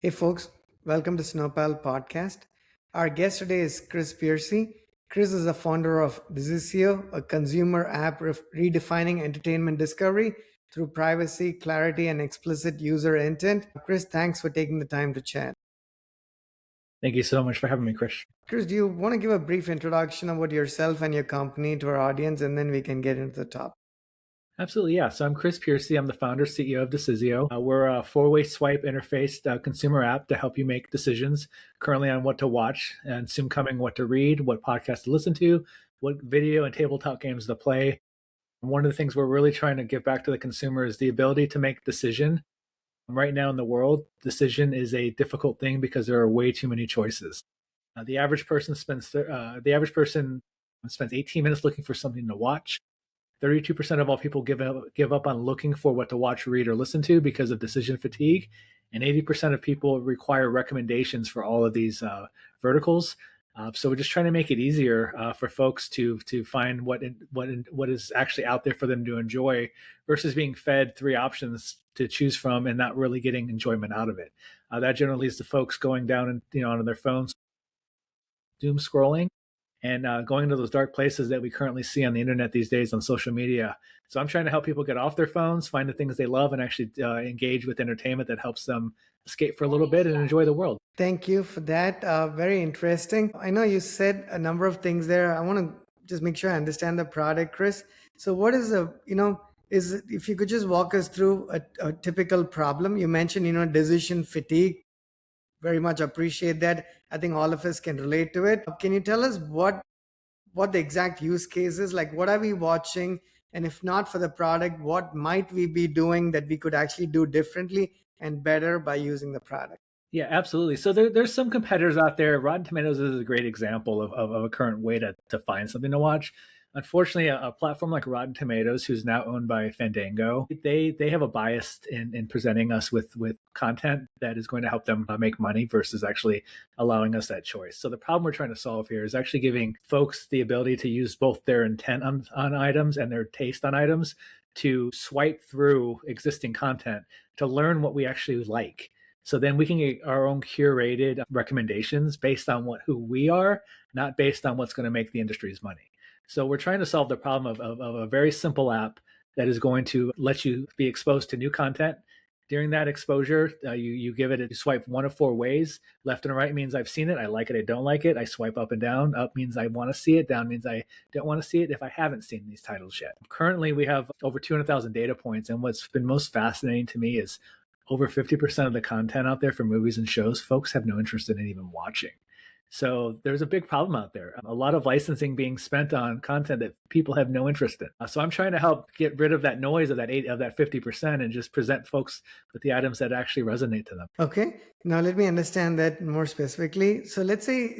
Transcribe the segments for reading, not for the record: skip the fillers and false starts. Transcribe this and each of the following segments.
Hey folks, welcome to Snowpal Podcast. Our guest today is Chris Pearcey. Chris is the founder of Decisio, a consumer app redefining entertainment discovery through privacy, clarity, and explicit user intent. Chris, thanks for taking the time to chat. Thank you so much for having me, Chris. Chris, do you want to give a brief introduction about yourself and your company to our audience, and then we can get into the topic? Absolutely, yeah. So I'm Chris Pearcey. I'm the founder, CEO of Decisio. We're a four-way swipe interfaced consumer app to help you make decisions currently on what to watch and soon coming what to read, what podcasts to listen to, what video and tabletop games to play. One of the things we're really trying to give back to the consumer is the ability to make decision. Right now in the world, decision is a difficult thing because there are way too many choices. The average person spends 18 minutes looking for something to watch. 32% of all people give up on looking for what to watch, read, or listen to because of decision fatigue. And 80% of people require recommendations for all of these verticals. So we're just trying to make it easier for folks to find what is actually out there for them to enjoy versus being fed three options to choose from and not really getting enjoyment out of it. That generally leads to folks going down and onto their phones, doom scrolling, and going into those dark places that we currently see on the internet these days on social media. So I'm trying to help people get off their phones, find the things they love, and actually engage with entertainment that helps them escape for a little bit and enjoy the world. Thank you for that. Very interesting. I know you said a number of things there. I want to just make sure I understand the product, Chris. So, what is if you could just walk us through a typical problem? You mentioned, decision fatigue. Very much appreciate that. I think all of us can relate to it. Can you tell us what the exact use case is? Like, what are we watching? And if not for the product, what might we be doing that we could actually do differently and better by using the product? Yeah, absolutely. So there's some competitors out there. Rotten Tomatoes is a great example of a current way to find something to watch. Unfortunately, a platform like Rotten Tomatoes, who's now owned by Fandango, they have a bias in presenting us with content that is going to help them make money versus actually allowing us that choice. So the problem we're trying to solve here is actually giving folks the ability to use both their intent on items and their taste on items to swipe through existing content to learn what we actually like. So then we can get our own curated recommendations based on who we are, not based on what's going to make the industry's money. So we're trying to solve the problem of a very simple app that is going to let you be exposed to new content. During that exposure, you give it, you swipe one of four ways. Left and right means I've seen it, I like it, I don't like it. I swipe up and down. Up means I want to see it. Down means I don't want to see it if I haven't seen these titles yet. Currently, we have over 200,000 data points. And what's been most fascinating to me is over 50% of the content out there for movies and shows, folks have no interest in even watching. So there's a big problem out there. A lot of licensing being spent on content that people have no interest in. So I'm trying to help get rid of that noise of that 50% and just present folks with the items that actually resonate to them. Okay. Now let me understand that more specifically. So let's say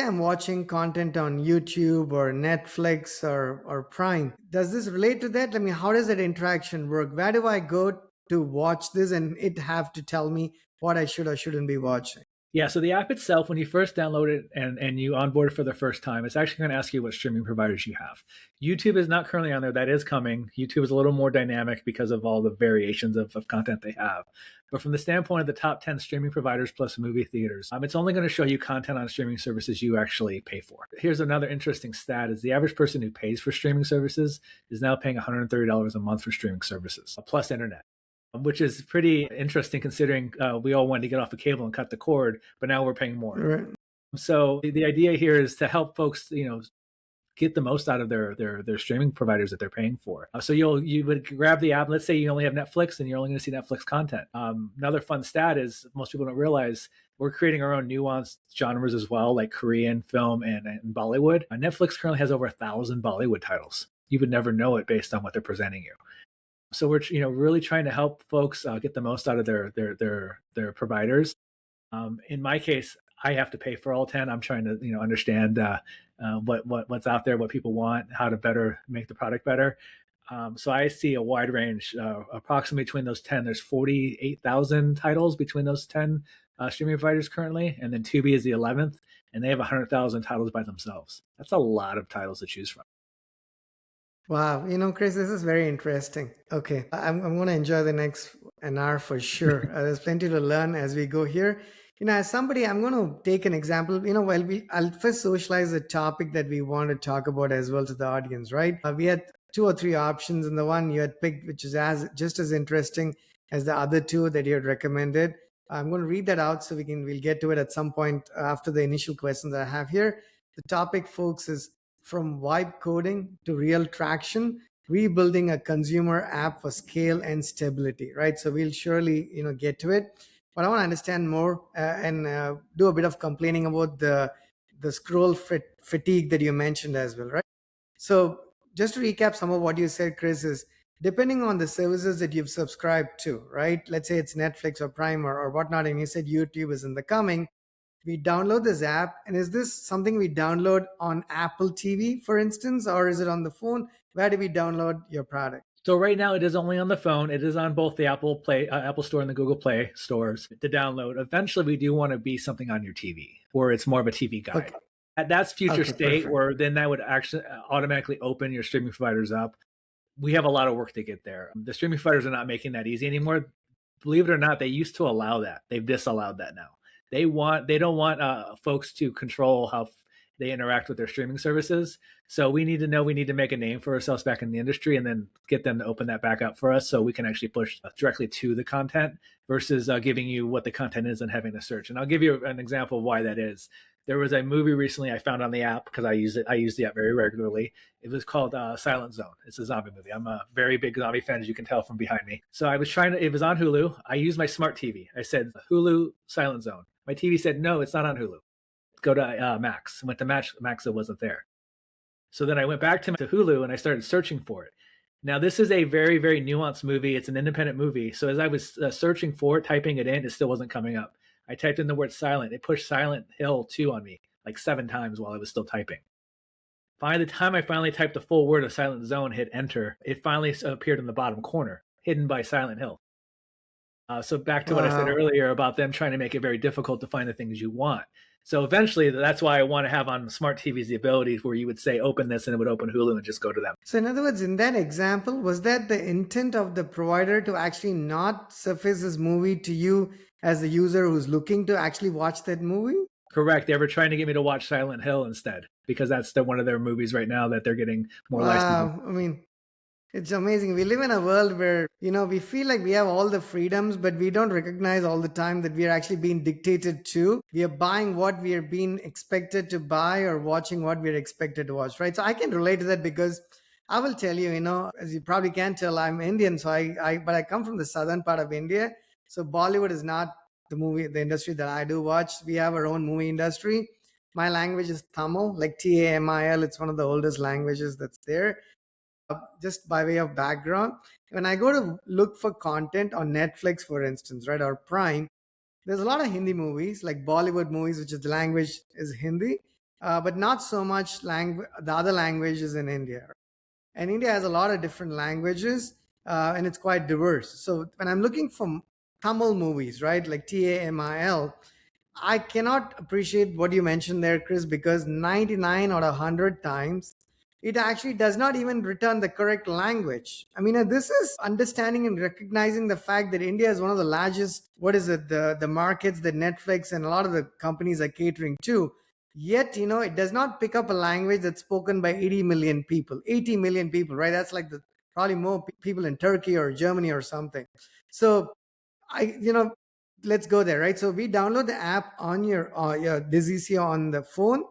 I'm watching content on YouTube or Netflix or Prime. Does this relate to that? I mean, how does that interaction work? Where do I go to watch this and it have to tell me what I should or shouldn't be watching? Yeah, so the app itself, when you first download it and you onboard it for the first time, it's actually going to ask you what streaming providers you have. YouTube is not currently on there. That is coming. YouTube is a little more dynamic because of all the variations of content they have. But from the standpoint of the top 10 streaming providers plus movie theaters, it's only going to show you content on streaming services you actually pay for. Here's another interesting stat is the average person who pays for streaming services is now paying $130 a month for streaming services, plus internet, which is pretty interesting considering we all wanted to get off the cable and cut the cord, but now we're paying more. Right. So the idea here is to help folks, get the most out of their streaming providers that they're paying for. So you would grab the app. Let's say you only have Netflix and you're only going to see Netflix content. Another fun stat is most people don't realize we're creating our own nuanced genres as well, like Korean film and Bollywood. Netflix currently has over 1,000 Bollywood titles. You would never know it based on what they're presenting you. So we're really trying to help folks get the most out of their providers. In my case, I have to pay for all 10. I'm trying to understand what's out there, what people want, how to better make the product better. So I see a wide range. Approximately between those 10, there's 48,000 titles between those 10 streaming providers currently, and then Tubi is the 11th, and they have 100,000 titles by themselves. That's a lot of titles to choose from. Wow, Chris, this is very interesting. Okay, I'm going to enjoy the next an hour for sure. There's plenty to learn as we go here. As somebody, I'm going to take an example. While I'll first socialize the topic that we want to talk about as well to the audience, right? We had two or three options, and the one you had picked, which is as just as interesting as the other two that you had recommended. I'm going to read that out so we'll get to it at some point after the initial questions that I have here. The topic, folks, is from vibe coding to real traction, rebuilding a consumer app for scale and stability, right? So we'll surely get to it, but I want to understand more and do a bit of complaining about the scroll fatigue that you mentioned as well, right? So just to recap some of what you said, Chris, is depending on the services that you've subscribed to, right? Let's say it's Netflix or Prime or whatnot, and you said YouTube is in the coming, we download this app. And is this something we download on Apple TV, for instance, or is it on the phone? Where do we download your product? So right now it is only on the phone. It is on both the Apple Store and the Google Play stores to download. Eventually, we do want to be something on your TV, where it's more of a TV guide. Okay. That's future Okay, state, perfect. where then that would actually automatically open your streaming providers up. We have a lot of work to get there. The streaming providers are not making that easy anymore. Believe it or not, they used to allow that. They've disallowed that now. They don't want folks to control how they interact with their streaming services. So we need to make a name for ourselves back in the industry, and then get them to open that back up for us, so we can actually push directly to the content versus giving you what the content is and having to search. And I'll give you an example of why that is. There was a movie recently I found on the app because I use it. I use the app very regularly. It was called Silent Zone. It's a zombie movie. I'm a very big zombie fan, as you can tell from behind me. So I was trying to. It was on Hulu. I used my smart TV. I said Hulu Silent Zone. My TV said no, it's not on Hulu. Go to Max. I went to Max. It wasn't there. So then I went back to Hulu and I started searching for it. Now, this is a very, very nuanced movie. It's an independent movie. So as I was searching for it, typing it in, it still wasn't coming up. I typed in the word silent. It pushed Silent Hill 2 on me like 7 times while I was still typing. By the time I finally typed the full word of Silent Zone, hit enter, it finally appeared in the bottom corner, hidden by Silent Hill. So back to what I said Wow. earlier about them trying to make it very difficult to find the things you want. So eventually, that's why I want to have on smart TVs the ability where you would say, open this, and it would open Hulu and just go to them. So, in other words, in that example, was that the intent of the provider to actually not surface this movie to you as the user who's looking to actually watch that movie? Correct. They were trying to get me to watch Silent Hill instead because that's one of their movies right now that they're getting more licensing. Wow. I mean, it's amazing. We live in a world where, we feel like we have all the freedoms, but we don't recognize all the time that we are actually being dictated to. We are buying what we are being expected to buy or watching what we're expected to watch, right? So I can relate to that because I will tell you, as you probably can tell, I'm Indian. So but I come from the southern part of India. So Bollywood is not the industry that I do watch. We have our own movie industry. My language is Tamil, like Tamil. It's one of the oldest languages that's there. Just by way of background, when I go to look for content on Netflix, for instance, right, or Prime, there's a lot of Hindi movies, like Bollywood movies, which is the language is Hindi, but not so much the other languages in India. And India has a lot of different languages, and it's quite diverse. So when I'm looking for Tamil movies, right, like Tamil, I cannot appreciate what you mentioned there, Chris, because 99 out of 100 times it actually does not even return the correct language. I mean, this is understanding and recognizing the fact that India is one of the largest, the markets that Netflix and a lot of the companies are catering to. Yet, it does not pick up a language that's spoken by 80 million people. 80 million people, right? That's like probably more people in Turkey or Germany or something. So I, let's go there, right? So we download the app on your Decisio on the phone.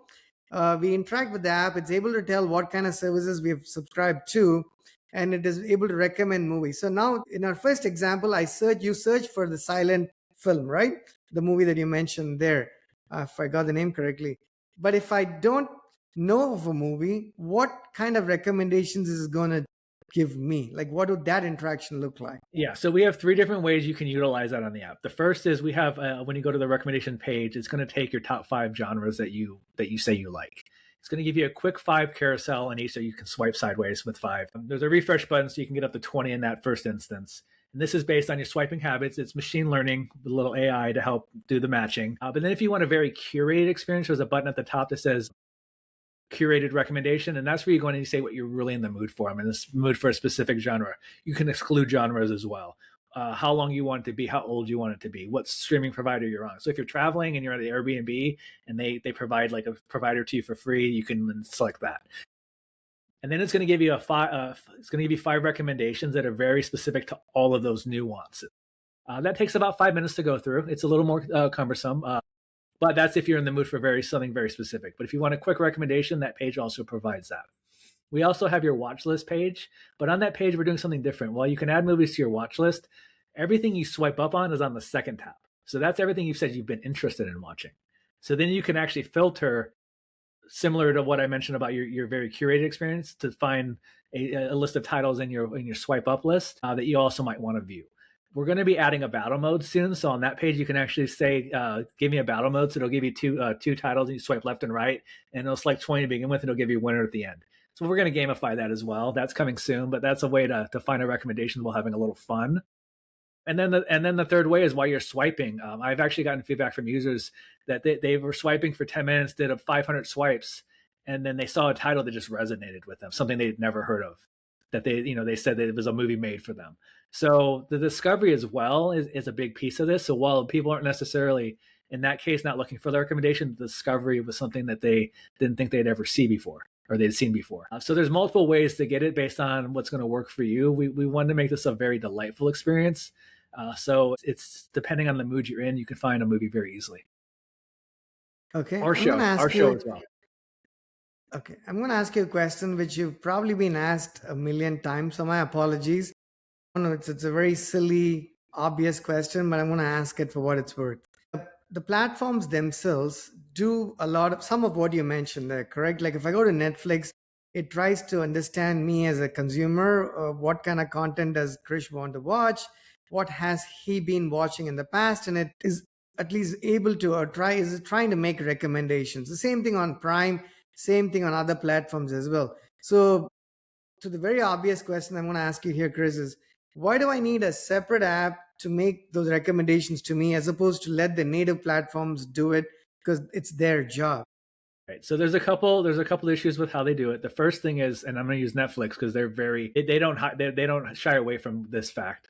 We interact with the app. It's able to tell what kind of services we have subscribed to, and it is able to recommend movies. So now, in our first example, you search for the silent film, right? The movie that you mentioned there, if I got the name correctly. But if I don't know of a movie, what kind of recommendations is it going to give me? Like, what would that interaction look like? Yeah, so we have 3 different ways you can utilize that on the app. The first is we have when you go to the recommendation page, it's going to take your top 5 genres that you say you like. It's going to give you a quick 5 carousel in each, so you can swipe sideways with 5. There's a refresh button, so you can get up to 20 in that first instance. And this is based on your swiping habits. It's machine learning with a little AI to help do the matching. But then if you want a very curated experience, there's a button at the top that says curated recommendation, and that's where you're going to say what you're really in the mood for. I'm in this mood for a specific genre. You can exclude genres as well. How long you want it to be, how old you want it to be, what streaming provider you're on. So if you're traveling and you're at the Airbnb and they provide like a provider to you for free, you can select that. And then it's going to give you it's going to give you 5 recommendations that are very specific to all of those nuances. That takes about 5 minutes to go through. It's a little more cumbersome, but that's if you're in the mood for something very specific. But if you want a quick recommendation, that page also provides that. We also have your watch list page, but on that page, we're doing something different. While you can add movies to your watch list, everything you swipe up on is on the second tab. So that's everything you've said you've been interested in watching. So then you can actually filter, similar to what I mentioned about your very curated experience, to find a list of titles in your swipe up list that you also might want to view. We're going to be adding a battle mode soon. So on that page, you can actually say, give me a battle mode. So it'll give you two titles and you swipe left and right, and it'll select 20 to begin with, and it'll give you a winner at the end. So we're going to gamify that as well. That's coming soon, but that's a way to find our recommendations while having a little fun. And then the third way is while you're swiping. I've actually gotten feedback from users that they were swiping for 10 minutes, did a 500 swipes, and then they saw a title that just resonated with them, something they'd never heard of, that they said that it was a movie made for them. So the discovery as well is a big piece of this. So while people aren't necessarily, in that case, not looking for the recommendation, the discovery was something that they didn't think they'd ever see before or they'd seen before. So there's multiple ways to get it based on what's going to work for you. We wanted to make this a very delightful experience. So it's depending on the mood you're in, you can find a movie very easily. Okay. Our show as well. Okay. I'm going to ask you a question which you've probably been asked a million times. So my apologies. No, it's a very silly, obvious question, but I'm going to ask it for what it's worth. The platforms themselves do some of what you mentioned there, correct? Like if I go to Netflix, it tries to understand me as a consumer. What kind of content does Krish want to watch? What has he been watching in the past? And it is at least able to, or trying to make recommendations. The same thing on Prime, same thing on other platforms as well. So to the very obvious question I'm going to ask you here, Chris, is why do I need a separate app to make those recommendations to me as opposed to let the native platforms do it because it's their job? Right. So there's a couple issues with how they do it. The first thing is, and I'm going to use Netflix because they don't shy away from this fact.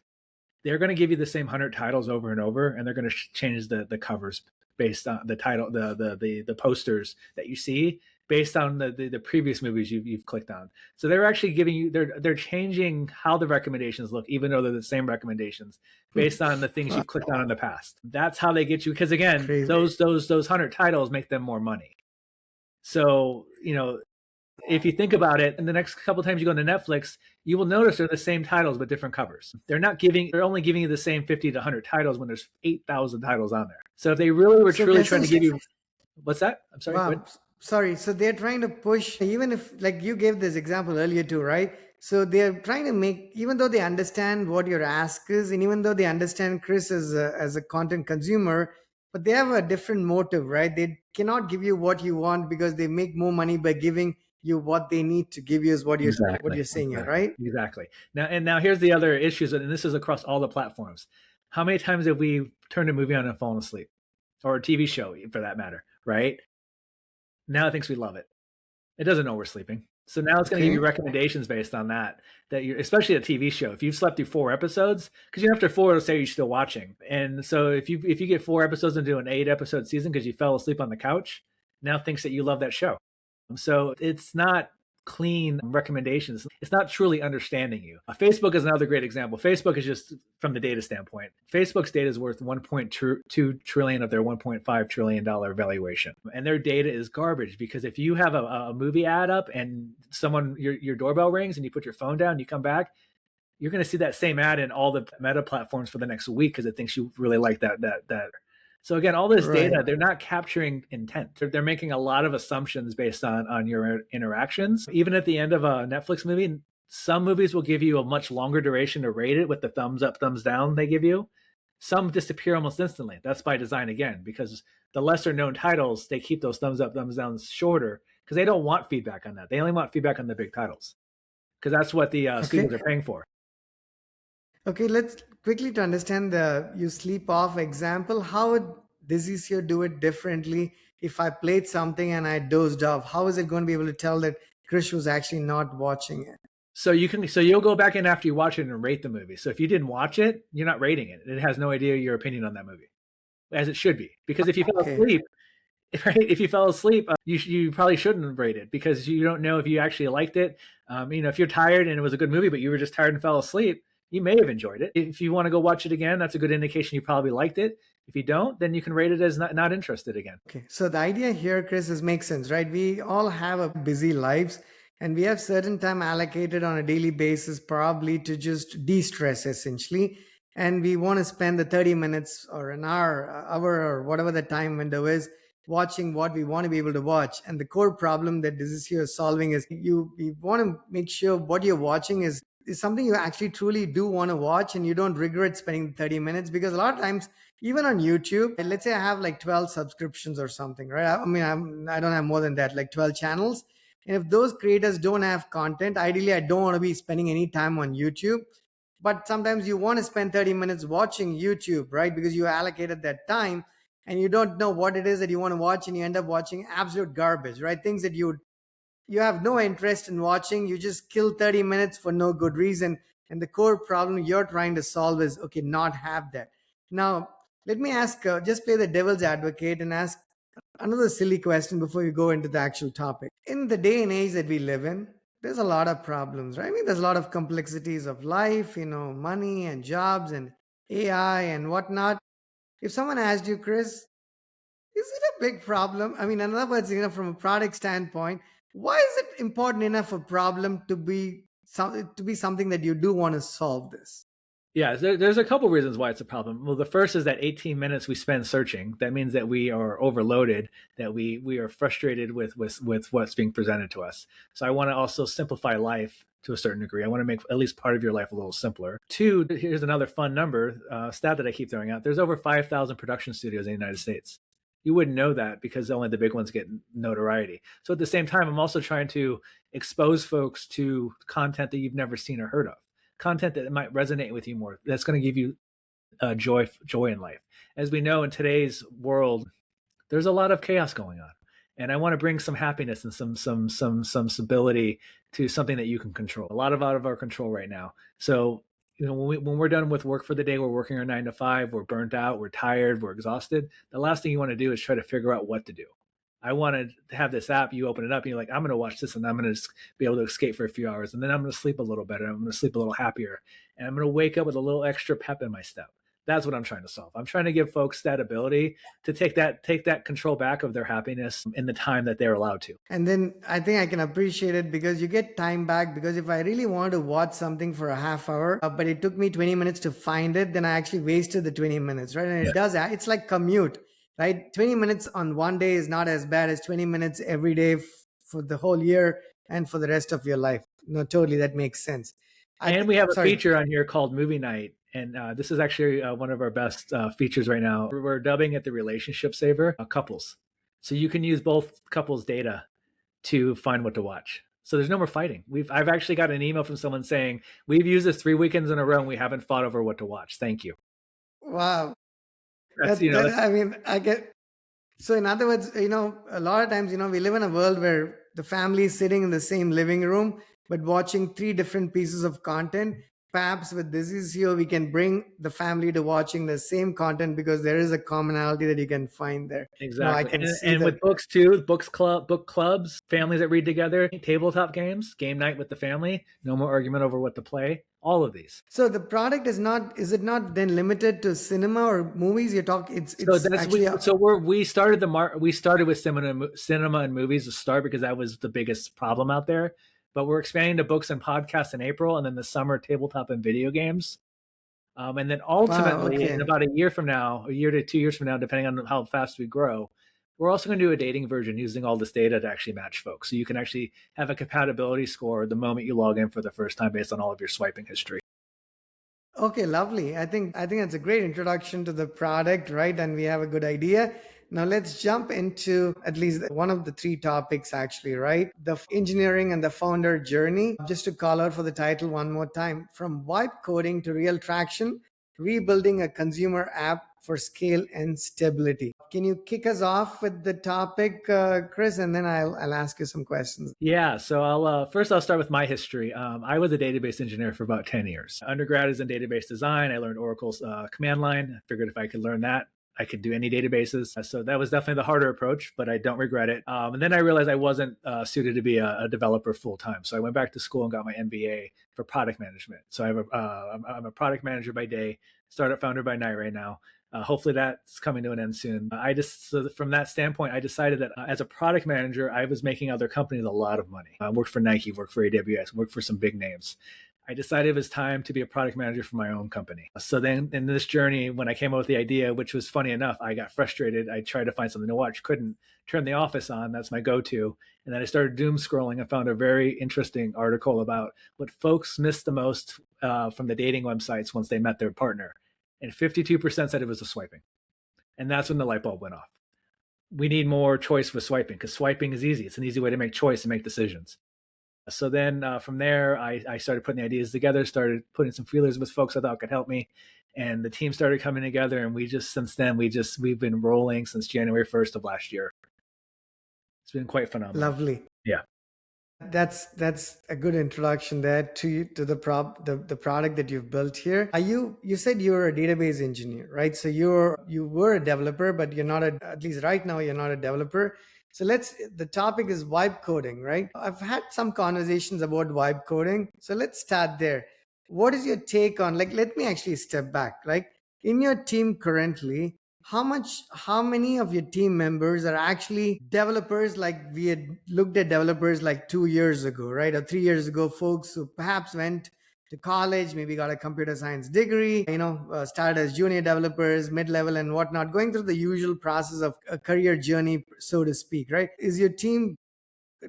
They're going to give you the same 100 titles over and over, and they're going to change the covers based on the title, the posters that you see based on the previous movies you've clicked on. So they're actually giving you they're changing how the recommendations look, even though they're the same recommendations based on the things you've clicked on in the past. That's how they get you, because again, Crazy. those 100 titles make them more money. So if you think about it, and the next couple of times you go into Netflix, you will notice they're the same titles but different covers. They're only giving you the same 50 to 100 titles when there's 8,000 titles on there. So if they really were truly trying to give you, what's that? I'm sorry. Wow. Sorry. So they're trying to push, even if, like you gave this example earlier too, right? So they're trying to make, even though they understand what your ask is, and even though they understand Chris as a content consumer, but they have a different motive, right? They cannot give you what you want because they make more money by giving you what they need to give you, is what you're saying here, right? Exactly. Now here's the other issues, and this is across all the platforms. How many times have we turned a movie on and fallen asleep, or a TV show for that matter, right? Now it thinks we love it. It doesn't know we're sleeping. So now it's going to give you recommendations based on that you're, especially a TV show. If you've slept through 4 episodes, because after 4 it'll say you're still watching. And so if you get 4 episodes into an 8-episode season because you fell asleep on the couch, now thinks that you love that show. So it's not clean recommendations. It's not truly understanding you. Facebook is another great example. Facebook is just from the data standpoint. Facebook's data is worth 1.2 trillion of their $1.5 trillion valuation. And their data is garbage because if you have a movie ad up and your doorbell rings and you put your phone down, you come back, you're going to see that same ad in all the Meta platforms for the next week because it thinks you really like that. So again, all this data, they're not capturing intent. They're making a lot of assumptions based on your interactions. Even at the end of a Netflix movie, some movies will give you a much longer duration to rate it with the thumbs up, thumbs down they give you. Some disappear almost instantly. That's by design again, because the lesser known titles, they keep those thumbs up, thumbs down shorter because they don't want feedback on that. They only want feedback on the big titles because that's what the studios are paying for. Okay, let's quickly to understand the you sleep off example. How would Decisio do it differently if I played something and I dozed off, how is it going to be able to tell that Krish was actually not watching it? So you'll go back in after you watch it and rate the movie. So if you didn't watch it, you're not rating it. It has no idea your opinion on that movie, as it should be. Because if you fell Okay. asleep, right? If you fell asleep, you probably shouldn't rate it because you don't know if you actually liked it. If you're tired and it was a good movie, but you were just tired and fell asleep, you may have enjoyed it. If you want to go watch it again, that's a good indication you probably liked it. If you don't, then you can rate it as not interested again. Okay. So the idea here, Chris, is makes sense, right? We all have a busy lives and we have certain time allocated on a daily basis, probably to just de-stress essentially. And we want to spend the 30 minutes or an hour or whatever the time window is watching what we want to be able to watch. And the core problem that Decisio is solving is you want to make sure what you're watching is something you actually truly do want to watch and you don't regret spending 30 minutes, because a lot of times even on YouTube, let's say I have like 12 subscriptions or something, right? I mean, I don't have more than that, like 12 channels. And if those creators don't have content, ideally, I don't want to be spending any time on YouTube. But sometimes you want to spend 30 minutes watching YouTube, right? Because you allocated that time and you don't know what it is that you want to watch and you end up watching absolute garbage, right? Things that you have no interest in watching. You just kill 30 minutes for no good reason. And the core problem you're trying to solve is, okay, not have that. Now, let me ask, just play the devil's advocate and ask another silly question before you go into the actual topic. In the day and age that we live in, there's a lot of problems, right? I mean, there's a lot of complexities of life, money and jobs and AI and whatnot. If someone asked you, Chris, is it a big problem? I mean, in other words, from a product standpoint, why is it important enough a problem to be something that you do want to solve this? Yeah, there's a couple reasons why it's a problem. Well, the first is that 18 minutes we spend searching. That means that we are overloaded, that we are frustrated with what's being presented to us. So I want to also simplify life to a certain degree. I want to make at least part of your life a little simpler. Two, here's another fun number, stat that I keep throwing out. There's over 5,000 production studios in the United States. You wouldn't know that because only the big ones get notoriety. So at the same time, I'm also trying to expose folks to content that you've never seen or heard of, content that might resonate with you more, that's going to give you joy in life. As we know, in today's world, there's a lot of chaos going on, and I want to bring some happiness and some stability to something that you can control. A lot of out of our control right now. So when we're done with work for the day, we're working our 9 to 5, we're burnt out, we're tired, we're exhausted. The last thing you want to do is try to figure out what to do. I want to have this app. You open it up and you're like, I'm going to watch this and I'm going to be able to escape for a few hours. And then I'm going to sleep a little better. I'm going to sleep a little happier. And I'm going to wake up with a little extra pep in my step. That's what I'm trying to solve. I'm trying to give folks that ability to take that control back of their happiness in the time that they're allowed to. And then I think I can appreciate it because you get time back. Because if I really wanted to watch something for a half hour, but it took me 20 minutes to find it, then I actually wasted the 20 minutes, right? And it does, it's like commute, right? 20 minutes on one day is not as bad as 20 minutes every day for the whole year and for the rest of your life. No, totally. That makes sense. And we have a feature on here called Movie Night. And this is actually one of our best features right now. We're dubbing it the relationship saver, couples. So you can use both couples' data to find what to watch. So there's no more fighting. I've actually got an email from someone saying, we've used this 3 weekends in a row and we haven't fought over what to watch. Thank you. Wow. I mean, I get. So in other words, a lot of times, we live in a world where the family is sitting in the same living room, but watching 3 different pieces of content. Perhaps with Decisio, we can bring the family to watching the same content because there is a commonality that you can find there. Exactly. I can see and with books too, book clubs, families that read together, tabletop games, game night with the family, no more argument over what to play, all of these. So the product is it not then limited to cinema or movies? You talk, we started with cinema and movies to start because that was the biggest problem out there. But we're expanding to books and podcasts in April, and then the summer tabletop and video games. And then ultimately, in about a year to 2 years from now, depending on how fast we grow, we're also going to do a dating version using all this data to actually match folks. So you can actually have a compatibility score the moment you log in for the first time based on all of your swiping history. Okay, lovely. I think that's a great introduction to the product, right? And we have a good idea. Now let's jump into at least one of the 3 topics actually, right? The engineering and the founder journey. Just to call out for the title one more time, from vibe coding to real traction, rebuilding a consumer app for scale and stability. Can you kick us off with the topic, Chris, and then I'll ask you some questions. Yeah, so I'll start with my history. I was a database engineer for about 10 years. Undergrad is in database design. I learned Oracle's command line. I figured if I could learn that, I could do any databases. So that was definitely the harder approach, but I don't regret it. And then I realized I wasn't suited to be a developer full time. So I went back to school and got my MBA for product management. So I'm a product manager by day, startup founder by night right now. Hopefully that's coming to an end soon. So from that standpoint, I decided that as a product manager, I was making other companies a lot of money. I worked for Nike, worked for AWS, worked for some big names. I decided it was time to be a product manager for my own company. So then in this journey, when I came up with the idea, which was funny enough, I got frustrated. I tried to find something to watch, couldn't turn the office on. That's my go-to. And then I started doom scrolling and found a very interesting article about what folks miss the most from the dating websites once they met their partner. And 52% said it was the swiping. And that's when the light bulb went off. We need more choice with swiping because swiping is easy. It's an easy way to make choice and make decisions. So then from there, I started putting the ideas together, started putting some feelers with folks I thought could help me. And the team started coming together. And since then, we've been rolling since January 1st of last year. It's been quite phenomenal. Lovely. Yeah. That's a good introduction there to the product that you've built here. You said you're a database engineer, right? So you were a developer, but you're not at least right now you're not a developer. So the topic is vibe coding, right? I've had some conversations about vibe coding. So let's start there. What is your take on, let me actually step back. Like in your team currently, how many of your team members are actually developers? Like we had looked at developers like 2 years ago, right? Or 3 years ago, folks who perhaps went to college, maybe got a computer science degree, started as junior developers, mid-level and whatnot, going through the usual process of a career journey, so to speak, right? Is your team,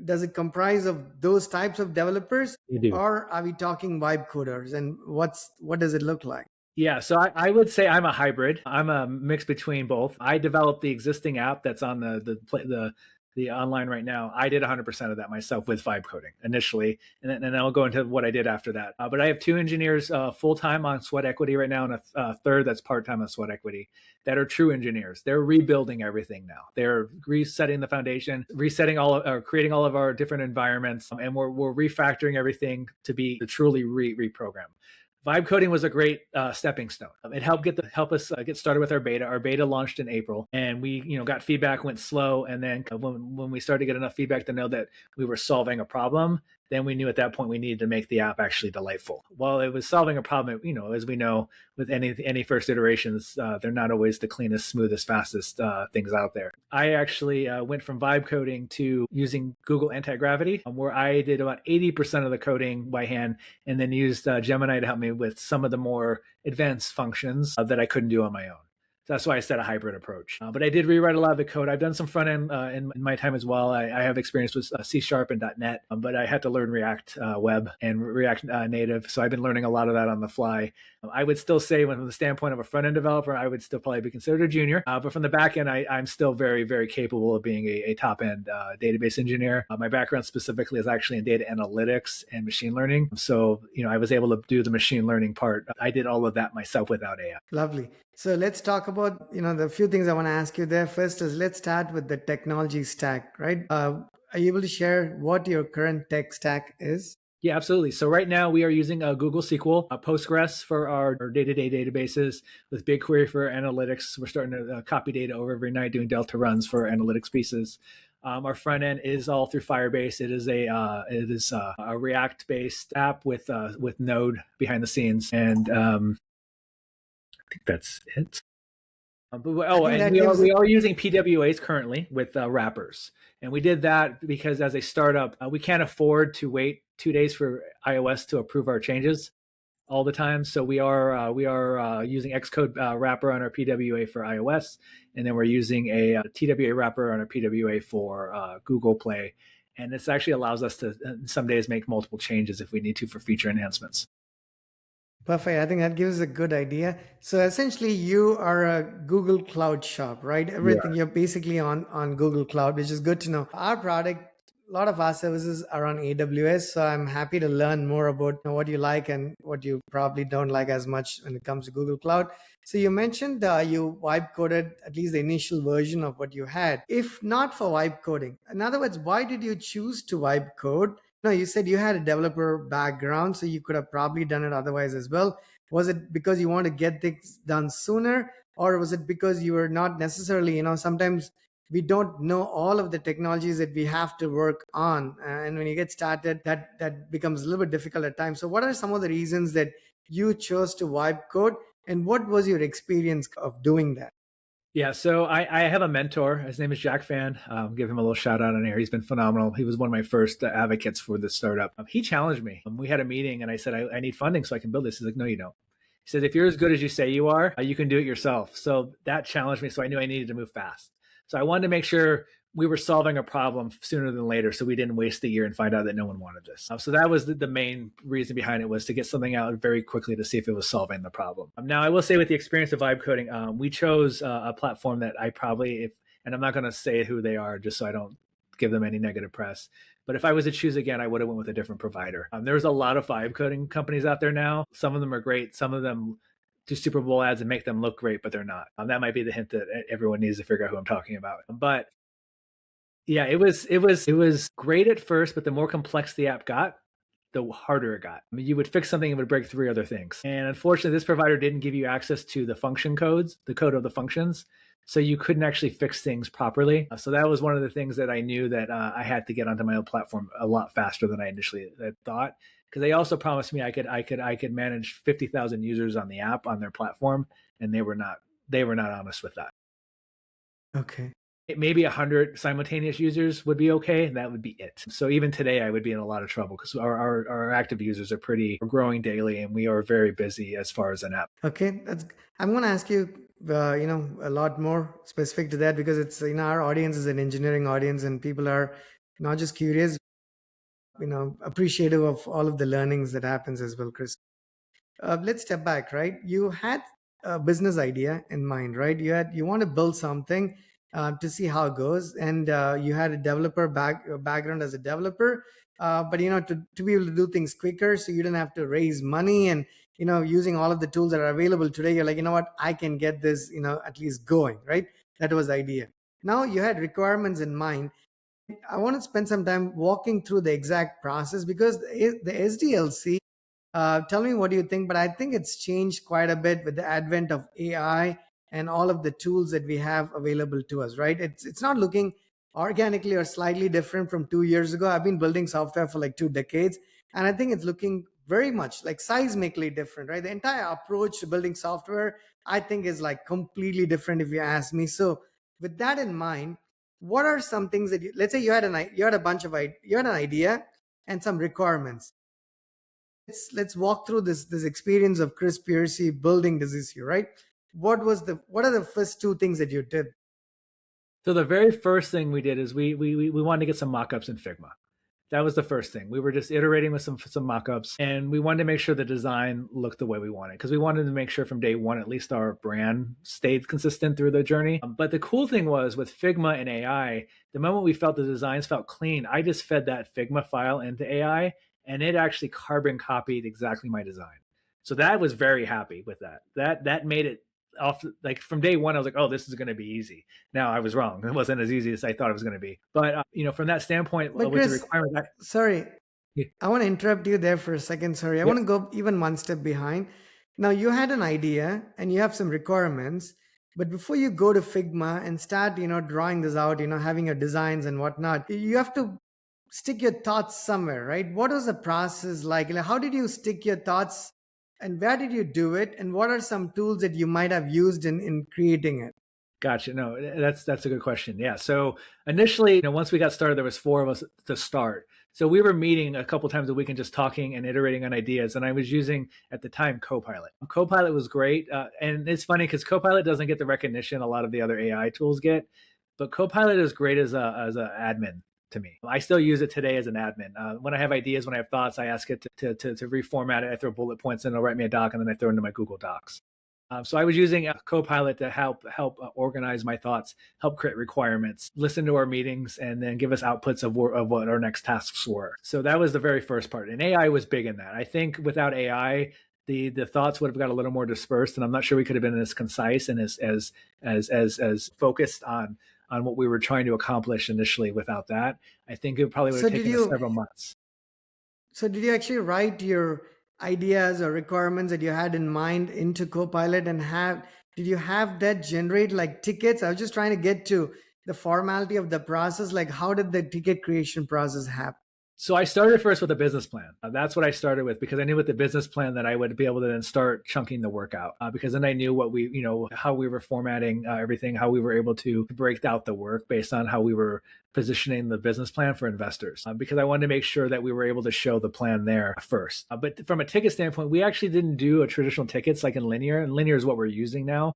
does it comprise of those types of developers? You do. Or are we talking vibe coders? And what does it look like? Yeah, so I would say I'm a hybrid. I'm a mix between both. I developed the existing app that's on the online right now. I did 100% of that myself with vibe coding initially, and then I'll go into what I did after that. But I have 2 engineers full-time on Sweat Equity right now, and a third that's part-time on Sweat Equity that are true engineers. They're rebuilding everything now. They're resetting the foundation, creating all of our different environments, and we're refactoring everything to be truly reprogram. Vibe coding was a great stepping stone. It helped help us get started with our beta. Our beta launched in April, and we got feedback, went slow, and then when we started to get enough feedback to know that we were solving a problem, then we knew at that point we needed to make the app actually delightful. While it was solving a problem, as we know with any first iterations, they're not always the cleanest, smoothest, fastest things out there. I actually went from vibe coding to using Google Anti-Gravity, where I did about 80% of the coding by hand, and then used Gemini to help me with some of the more advanced functions that I couldn't do on my own. So that's why I said a hybrid approach. But I did rewrite a lot of the code. I've done some front end in my time as well. I have experience with C# and .NET, but I had to learn React Web and React Native. So I've been learning a lot of that on the fly. I would still say, from the standpoint of a front end developer, I would still probably be considered a junior. But from the back end, I'm still very, very capable of being a top end database engineer. My background specifically is actually in data analytics and machine learning. So, I was able to do the machine learning part. I did all of that myself without AI. Lovely. So let's talk about, the few things I want to ask you there. First is let's start with the technology stack, right? Are you able to share what your current tech stack is? Yeah, absolutely. So right now we are using Google SQL, Postgres for our day-to-day databases, with BigQuery for analytics. We're starting to copy data over every night, doing Delta runs for analytics pieces. Our front end is all through Firebase. It is a React-based app with Node behind the scenes, and I think that's it. We are using PWAs currently with wrappers, and we did that because as a startup, we can't afford to wait 2 days for iOS to approve our changes all the time. So we are using Xcode wrapper on our PWA for iOS, and then we're using a TWA wrapper on our PWA for Google Play, and this actually allows us to some days make multiple changes if we need to for feature enhancements. Perfect. I think that gives a good idea. So essentially you are a Google Cloud shop, right? Everything you're basically on Google Cloud, which is good to know. Our product a lot of our services are on AWS, so I'm happy to learn more about what you like and what you probably don't like as much when it comes to Google Cloud. So you mentioned you vibe coded at least the initial version of what you had. If not for vibe coding, in other words, why did you choose to vibe code? No, you said you had a developer background, so you could have probably done it otherwise as well. Was it because you want to get things done sooner, or was it because you were not necessarily, sometimes we don't know all of the technologies that we have to work on, and when you get started, that becomes a little bit difficult at times. So what are some of the reasons that you chose to vibe code, and what was your experience of doing that? Yeah, so I have a mentor. His name is Jack Fan. Give him a little shout out on here. He's been phenomenal. He was one of my first advocates for this startup. He challenged me. We had a meeting and I said, I need funding so I can build this. He's like, no, you don't. He said, if you're as good as you say you are, you can do it yourself. So that challenged me. So I knew I needed to move fast. So I wanted to make sure we were solving a problem sooner than later, so we didn't waste the year and find out that no one wanted this. So that was the main reason behind it, was to get something out very quickly to see if it was solving the problem. Now, I will say, with the experience of vibe coding, we chose a platform that I probably, and I'm not going to say who they are just so I don't give them any negative press. But if I was to choose again, I would have went with a different provider. There's a lot of vibe coding companies out there now. Some of them are great. Some of them do Super Bowl ads and make them look great, but they're not. That might be the hint that everyone needs to figure out who I'm talking about. But yeah, it was great at first, but the more complex the app got, the harder it got. I mean, you would fix something, it would break three other things. And unfortunately, this provider didn't give you access to the function codes, the code of the functions. So you couldn't actually fix things properly. So that was one of the things that I knew that I had to get onto my own platform a lot faster than I initially had thought. Because they also promised me I could manage 50,000 users on the app on their platform, and they were not honest with that. Okay. Maybe 100 simultaneous users would be okay. That would be it. So even today, I would be in a lot of trouble because our active users are growing daily, and we are very busy as far as an app. Okay, I'm going to ask you, a lot more specific to that, because it's, our audience is an engineering audience, and people are not just curious, appreciative of all of the learnings that happens as well, Chris. Let's step back, right? You had a business idea in mind, right? You want to build something to see how it goes, and you had a background as a developer, but to be able to do things quicker, so you didn't have to raise money, and using all of the tools that are available today, you're like, what, I can get this, at least going, right? That was the idea. Now you had requirements in mind. I want to spend some time walking through the exact process, because the SDLC, tell me what you think, but I think it's changed quite a bit with the advent of AI and all of the tools that we have available to us, right? It's not looking organically or slightly different from 2 years ago. I've been building software for like 2 decades, and I think it's looking very much like seismically different, right? The entire approach to building software, I think, is like completely different, if you ask me. So with that in mind, what are some things that let's say you had a bunch of you had an idea and some requirements. Let's walk through this experience of Chris Pearcey building Decisio, right? What are the first two things that you did? So the very first thing we did is we wanted to get some mockups in Figma. That was the first thing. We were just iterating with some mockups, and we wanted to make sure the design looked the way we wanted, because we wanted to make sure from day one at least our brand stayed consistent through the journey. But the cool thing was, with Figma and AI, the moment we felt the designs felt clean, I just fed that Figma file into AI, and it actually carbon copied exactly my design. So that was very happy with that. That made it off, like from day one. I was like, oh, this is going to be easy. Now, I was wrong. It wasn't as easy as I thought it was going to be. But from that standpoint, But with the Chris, requirement, sorry, yeah. I want to interrupt you there for a second. Sorry, I want to go even one step behind. Now, you had an idea and you have some requirements, but before you go to Figma and start, drawing this out, having your designs and whatnot, you have to stick your thoughts somewhere, right? What was the process like? Like, how did you stick your thoughts, and where did you do it? And what are some tools that you might have used in creating it? Gotcha. No, that's a good question. Yeah. So initially, once we got started, there was four of us to start. So we were meeting a couple times a week and just talking and iterating on ideas. And I was using, at the time, Copilot. Copilot was great, and it's funny because Copilot doesn't get the recognition a lot of the other AI tools get, but Copilot is great as a admin to me. I still use it today as an admin. When I have ideas, when I have thoughts, I ask it to reformat it. I throw bullet points in, it'll write me a doc, and then I throw it into my Google Docs. So I was using Copilot to help organize my thoughts, help create requirements, listen to our meetings, and then give us outputs of what our next tasks were. So that was the very first part, and AI was big in that. I think without AI, the thoughts would have got a little more dispersed, and I'm not sure we could have been as concise and as focused on what we were trying to accomplish initially without that. I think it probably would have So did taken us you several months. so did you actually write your ideas or requirements that you had in mind into Copilot, and have did you have that generate like tickets? I was just trying to get to the formality of the process. Like, how did the ticket creation process happen? So I started first with a business plan. That's what I started with because I knew with the business plan that I would be able to then start chunking the work out. Because then I knew what how we were formatting everything, how we were able to break out the work based on how we were positioning the business plan for investors. Because I wanted to make sure that we were able to show the plan there first. But from a ticket standpoint, we actually didn't do a traditional tickets like in linear, and linear is what we're using now.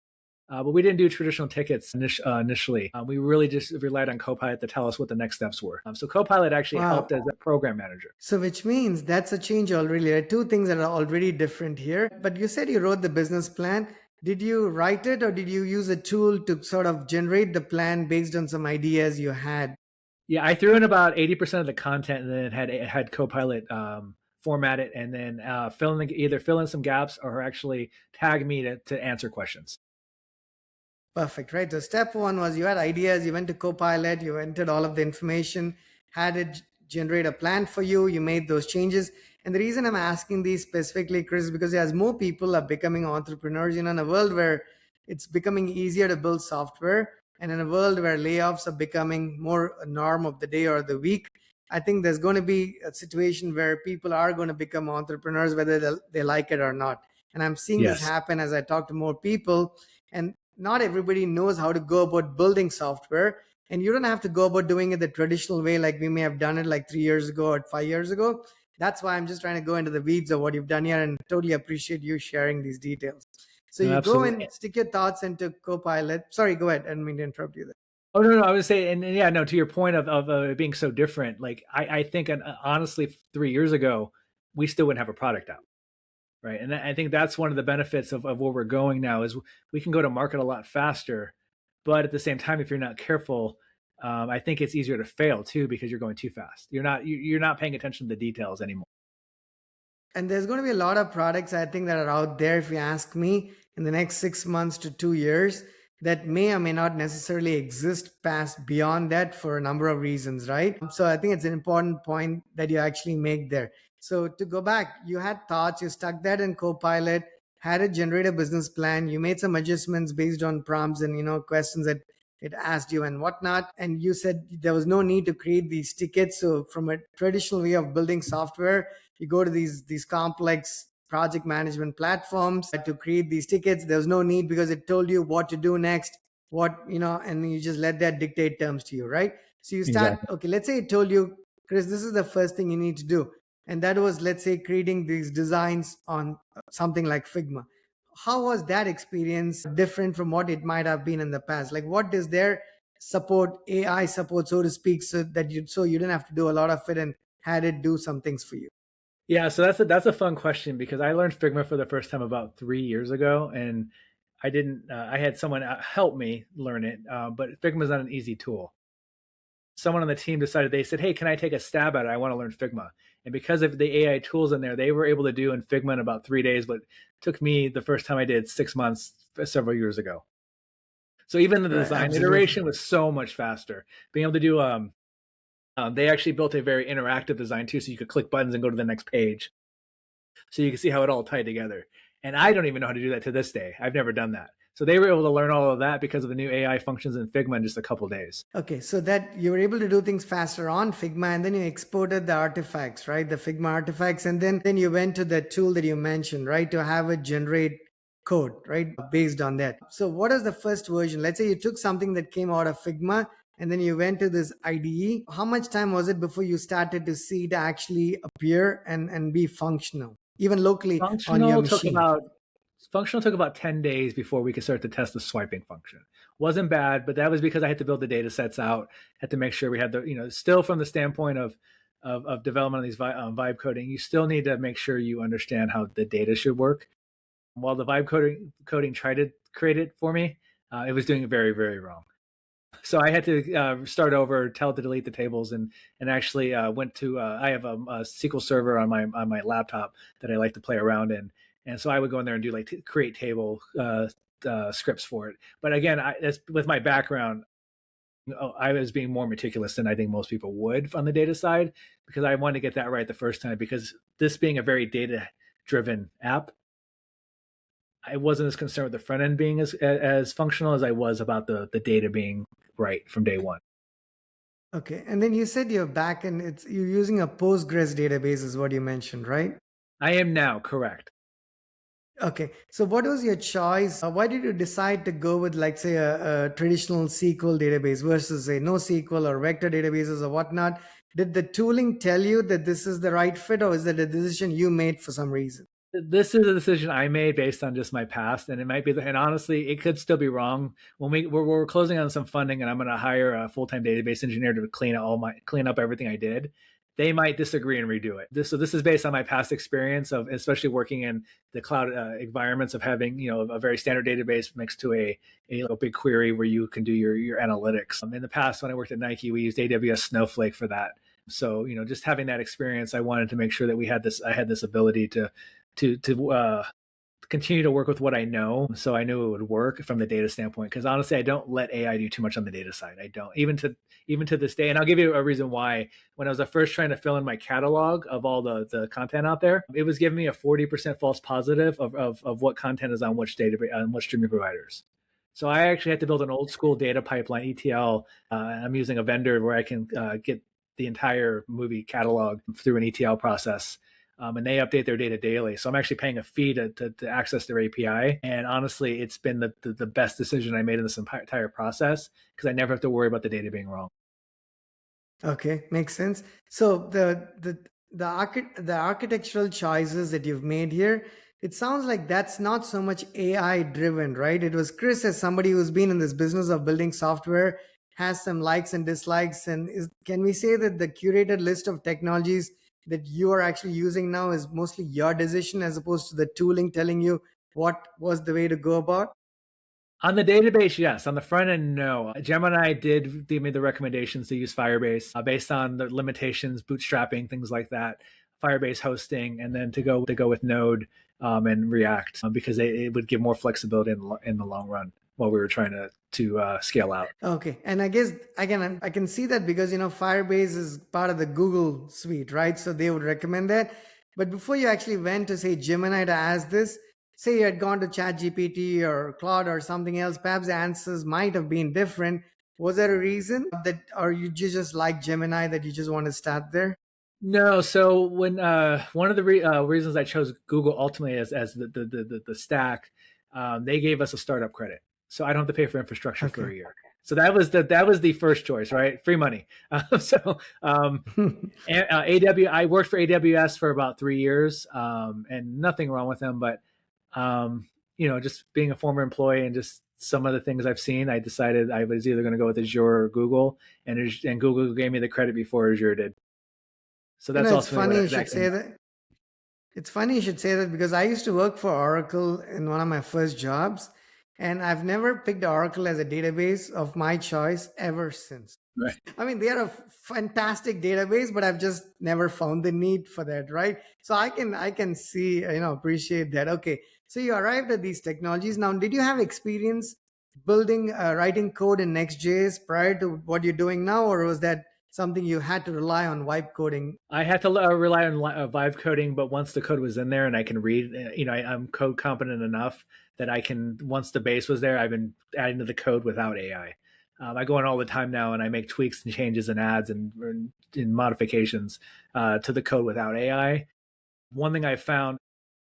But we didn't do traditional tickets initially. We really just relied on Copilot to tell us what the next steps were. So Copilot actually helped Wow. as a program manager. So, which means that's a change already. There are two things that are already different here. But you said you wrote the business plan. Did you write it, or did you use a tool to sort of generate the plan based on some ideas you had? Yeah, I threw in about 80% of the content, and then it had Copilot format it, and then either fill in some gaps or actually tag me to answer questions. Perfect, right? So step one was you had ideas, you went to Copilot, you entered all of the information, had it generate a plan for you, you made those changes. And the reason I'm asking these specifically, Chris, is because as more people are becoming entrepreneurs, in a world where it's becoming easier to build software, and in a world where layoffs are becoming more a norm of the day or the week, I think there's going to be a situation where people are going to become entrepreneurs, whether they like it or not. And I'm seeing this Yes, happen as I talk to more people. And not everybody knows how to go about building software, and you don't have to go about doing it the traditional way like we may have done it like 3 years ago or 5 years ago. That's why I'm just trying to go into the weeds of what you've done here, and totally appreciate you sharing these details. So no, you go absolutely. and stick your thoughts into Copilot. Sorry, go ahead. I didn't mean to interrupt you there. Oh no, no, I would say, and yeah, no, to your point of it being so different. Like I think, honestly, 3 years ago, we still wouldn't have a product out. Right. And I think that's one of the benefits of where we're going now is we can go to market a lot faster. But at the same time, if you're not careful, I think it's easier to fail too because you're going too fast. You're not paying attention to the details anymore. And there's going to be a lot of products, I think, that are out there, if you ask me, in the next 6 months to 2 years, that may or may not necessarily exist past beyond that for a number of reasons, right? So I think it's an important point that you actually make there. So to go back, you had thoughts, you stuck that in Copilot, had it generate a business plan, you made some adjustments based on prompts and questions that it asked you and whatnot. And you said there was no need to create these tickets. So from a traditional way of building software, you go to these complex project management platforms to create these tickets. There's no need because it told you what to do next, and you just let that dictate terms to you, right? So you start, Exactly. okay, let's say it told you, Chris, this is the first thing you need to do. And that was, let's say, creating these designs on something like Figma. How was that experience different from what it might have been in the past? Like, what does their support, AI support, so to speak, so you didn't have to do a lot of it and had it do some things for you? Yeah. So that's a fun question because I learned Figma for the first time about 3 years ago, and I didn't. I had someone help me learn it, but Figma is not an easy tool. Someone on the team decided, they said, "Hey, can I take a stab at it? I want to learn Figma." And because of the AI tools in there, they were able to do in Figma in about 3 days what took me the first time I did 6 months several years ago. So even the Right, design absolutely. iteration was so much faster. Being able to do they actually built a very interactive design too, so you could click buttons and go to the next page, so you can see how it all tied together. And I don't even know how to do that to this day. I've never done that. So they were able to learn all of that because of the new AI functions in Figma in just a couple days. Okay, so that you were able to do things faster on Figma, and then you exported the artifacts, right? The Figma artifacts, and then you went to the tool that you mentioned, right? To have it generate code, right? Based on that. So what is the first version? Let's say you took something that came out of Figma and then you went to this IDE. How much time was it before you started to see it actually appear and be functional, even locally on your Functional took machine? about Functional took about 10 days before we could start to test the swiping function. Wasn't bad, but that was because I had to build the data sets out, had to make sure we had still from the standpoint of development of these vibe coding, you still need to make sure you understand how the data should work. While the vibe coding tried to create it for me, it was doing it very, very wrong. So I had to start over, tell it to delete the tables, and actually went to. I have a SQL server on my laptop that I like to play around in, and so I would go in there and do like create table scripts for it. But again, that's with my background. I was being more meticulous than I think most people would on the data side because I wanted to get that right the first time. Because this being a very data driven app, I wasn't as concerned with the front end being as functional as I was about the data being right from day one. Okay. And then you said you're back and you're using a Postgres database is what you mentioned, right? I am now correct. Okay. So what was your choice? Why did you decide to go with like say a traditional SQL database versus a NoSQL or vector databases or whatnot? Did the tooling tell you that this is the right fit or is that a decision you made for some reason? This is a decision I made based on just my past, and it might be. And honestly, it could still be wrong. When we're closing on some funding, and I'm going to hire a full time database engineer to clean up everything I did. They might disagree and redo it. This is based on my past experience of especially working in the cloud environments of having a very standard database mixed to a big query where you can do your analytics. In the past, when I worked at Nike, we used AWS Snowflake for that. So just having that experience, I wanted to make sure that we had this. I had this ability to continue to work with what I know, so I knew it would work from the data standpoint. Because honestly, I don't let AI do too much on the data side. I don't even to this day, and I'll give you a reason why. When I was first trying to fill in my catalog of all the content out there, it was giving me a 40% false positive of what content is on which database on which streaming providers. So I actually had to build an old school data pipeline ETL. I'm using a vendor where I can get the entire movie catalog through an ETL process, and they update their data daily. So I'm actually paying a fee to access their API. And honestly, it's been the best decision I made in this entire process because I never have to worry about the data being wrong. Okay, makes sense. So the architectural choices that you've made here, it sounds like that's not so much AI driven, right? It was Chris as somebody who's been in this business of building software, has some likes and dislikes, and can we say that the curated list of technologies that you are actually using now is mostly your decision as opposed to the tooling telling you what was the way to go about? On the database, yes. On the front end, no. Gemini did give me the recommendations to use Firebase based on the limitations, bootstrapping, things like that, Firebase hosting, and then to go with Node and React because it would give more flexibility in the long run while we were trying to scale out. Okay, and I guess I can see that because Firebase is part of the Google suite, right? So they would recommend that. But before you actually went to say Gemini to ask this, say you had gone to ChatGPT or Claude or something else, perhaps the answers might have been different. Was there a reason that, or you just like Gemini that you just want to start there? No, so when one of the reasons I chose Google ultimately as the stack, they gave us a startup credit, so I don't have to pay for infrastructure for Okay. a year. So that was the first choice, right? Free money. I worked for AWS for about 3 years, and nothing wrong with them, but just being a former employee and just some of the things I've seen, I decided I was either going to go with Azure or Google, and Google gave me the credit before Azure did. So that's It's ultimately funny you what should that came say down. that. It's funny you should say that because I used to work for Oracle in one of my first jobs, and I've never picked Oracle as a database of my choice ever since. Right. I mean, they are a fantastic database, but I've just never found the need for that, right? So I can see, appreciate that. Okay, so you arrived at these technologies. Now, did you have experience building, writing code in Next.js prior to what you're doing now, or was that something you had to rely on vibe coding? I had to rely on Vibe coding, but once the code was in there and I can read, I'm code competent enough that I can. Once the base was there, I've been adding to the code without AI. I go in all the time now and I make tweaks and changes and adds and modifications to the code without AI. One thing I found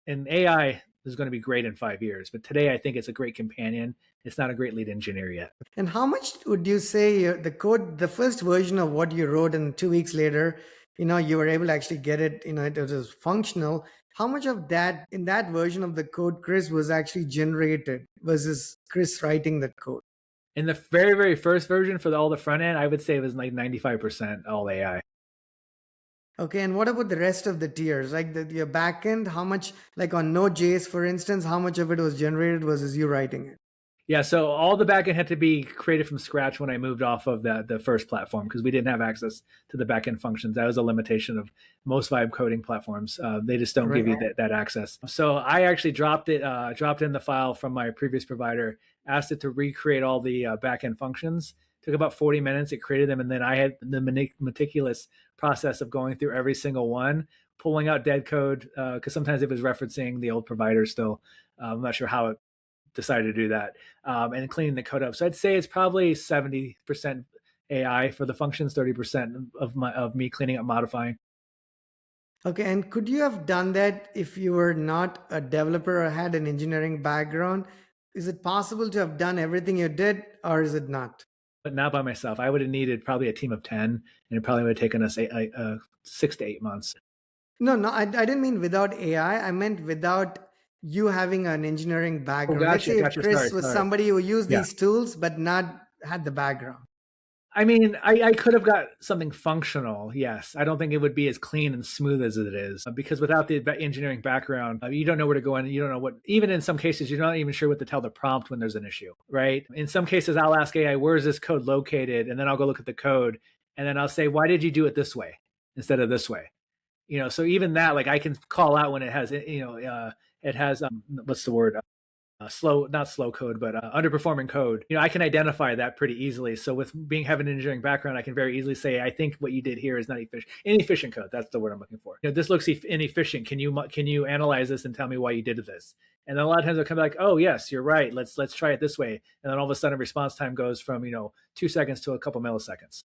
in AI is going to be great in 5 years, but today I think it's a great companion. It's not a great lead engineer yet. And how much would you say the code, the first version of what you wrote, and 2 weeks later, you were able to actually get it, it was functional. How much of that in that version of the code, Chris, was actually generated versus Chris writing that code? In the very, very first version for all the front end, I would say it was like 95% all AI. Okay, and what about the rest of the tiers? Like your backend, how much, like on Node.js, for instance, how much of it was generated versus you writing it? Yeah, so all the backend had to be created from scratch when I moved off of the first platform because we didn't have access to the backend functions. That was a limitation of most vibe coding platforms. They just don't give Right. you that access. So I actually dropped in the file from my previous provider, asked it to recreate all the backend functions. Took about 40 minutes. It created them, and then I had the meticulous process of going through every single one, pulling out dead code because sometimes it was referencing the old provider still. I'm not sure how it decided to do that, and cleaning the code up. So I'd say it's probably 70% AI for the functions, 30% of me cleaning up, modifying. Okay, and could you have done that if you were not a developer or had an engineering background? Is it possible to have done everything you did, or is it not? But not by myself. I would have needed probably a team of 10, and it probably would have taken us 6 to 8 months. No, no, I didn't mean without AI. I meant without you having an engineering Oh, background. Let's gotcha, say if gotcha. Sorry, Chris was sorry. somebody who used Yeah. these tools but not had the background. I mean, I could have got something functional. Yes, I don't think it would be as clean and smooth as it is because without the engineering background, you don't know where to go in. You don't know what. Even in some cases, you're not even sure what to tell the prompt when there's an issue. Right? In some cases, I'll ask AI, "Where is this code located?" And then I'll go look at the code, and then I'll say, "Why did you do it this way instead of this way?" So even that, like I can call out when it has, it has what's the word? Slow, not slow code, but underperforming code. I can identify that pretty easily. So with being having an engineering background, I can very easily say, I think what you did here is not efficient. Inefficient code. That's the word I'm looking for. This looks inefficient. Can you analyze this and tell me why you did this? And then a lot of times they'll come back, oh yes, you're right. Let's try it this way. And then all of a sudden response time goes from 2 seconds to a couple milliseconds.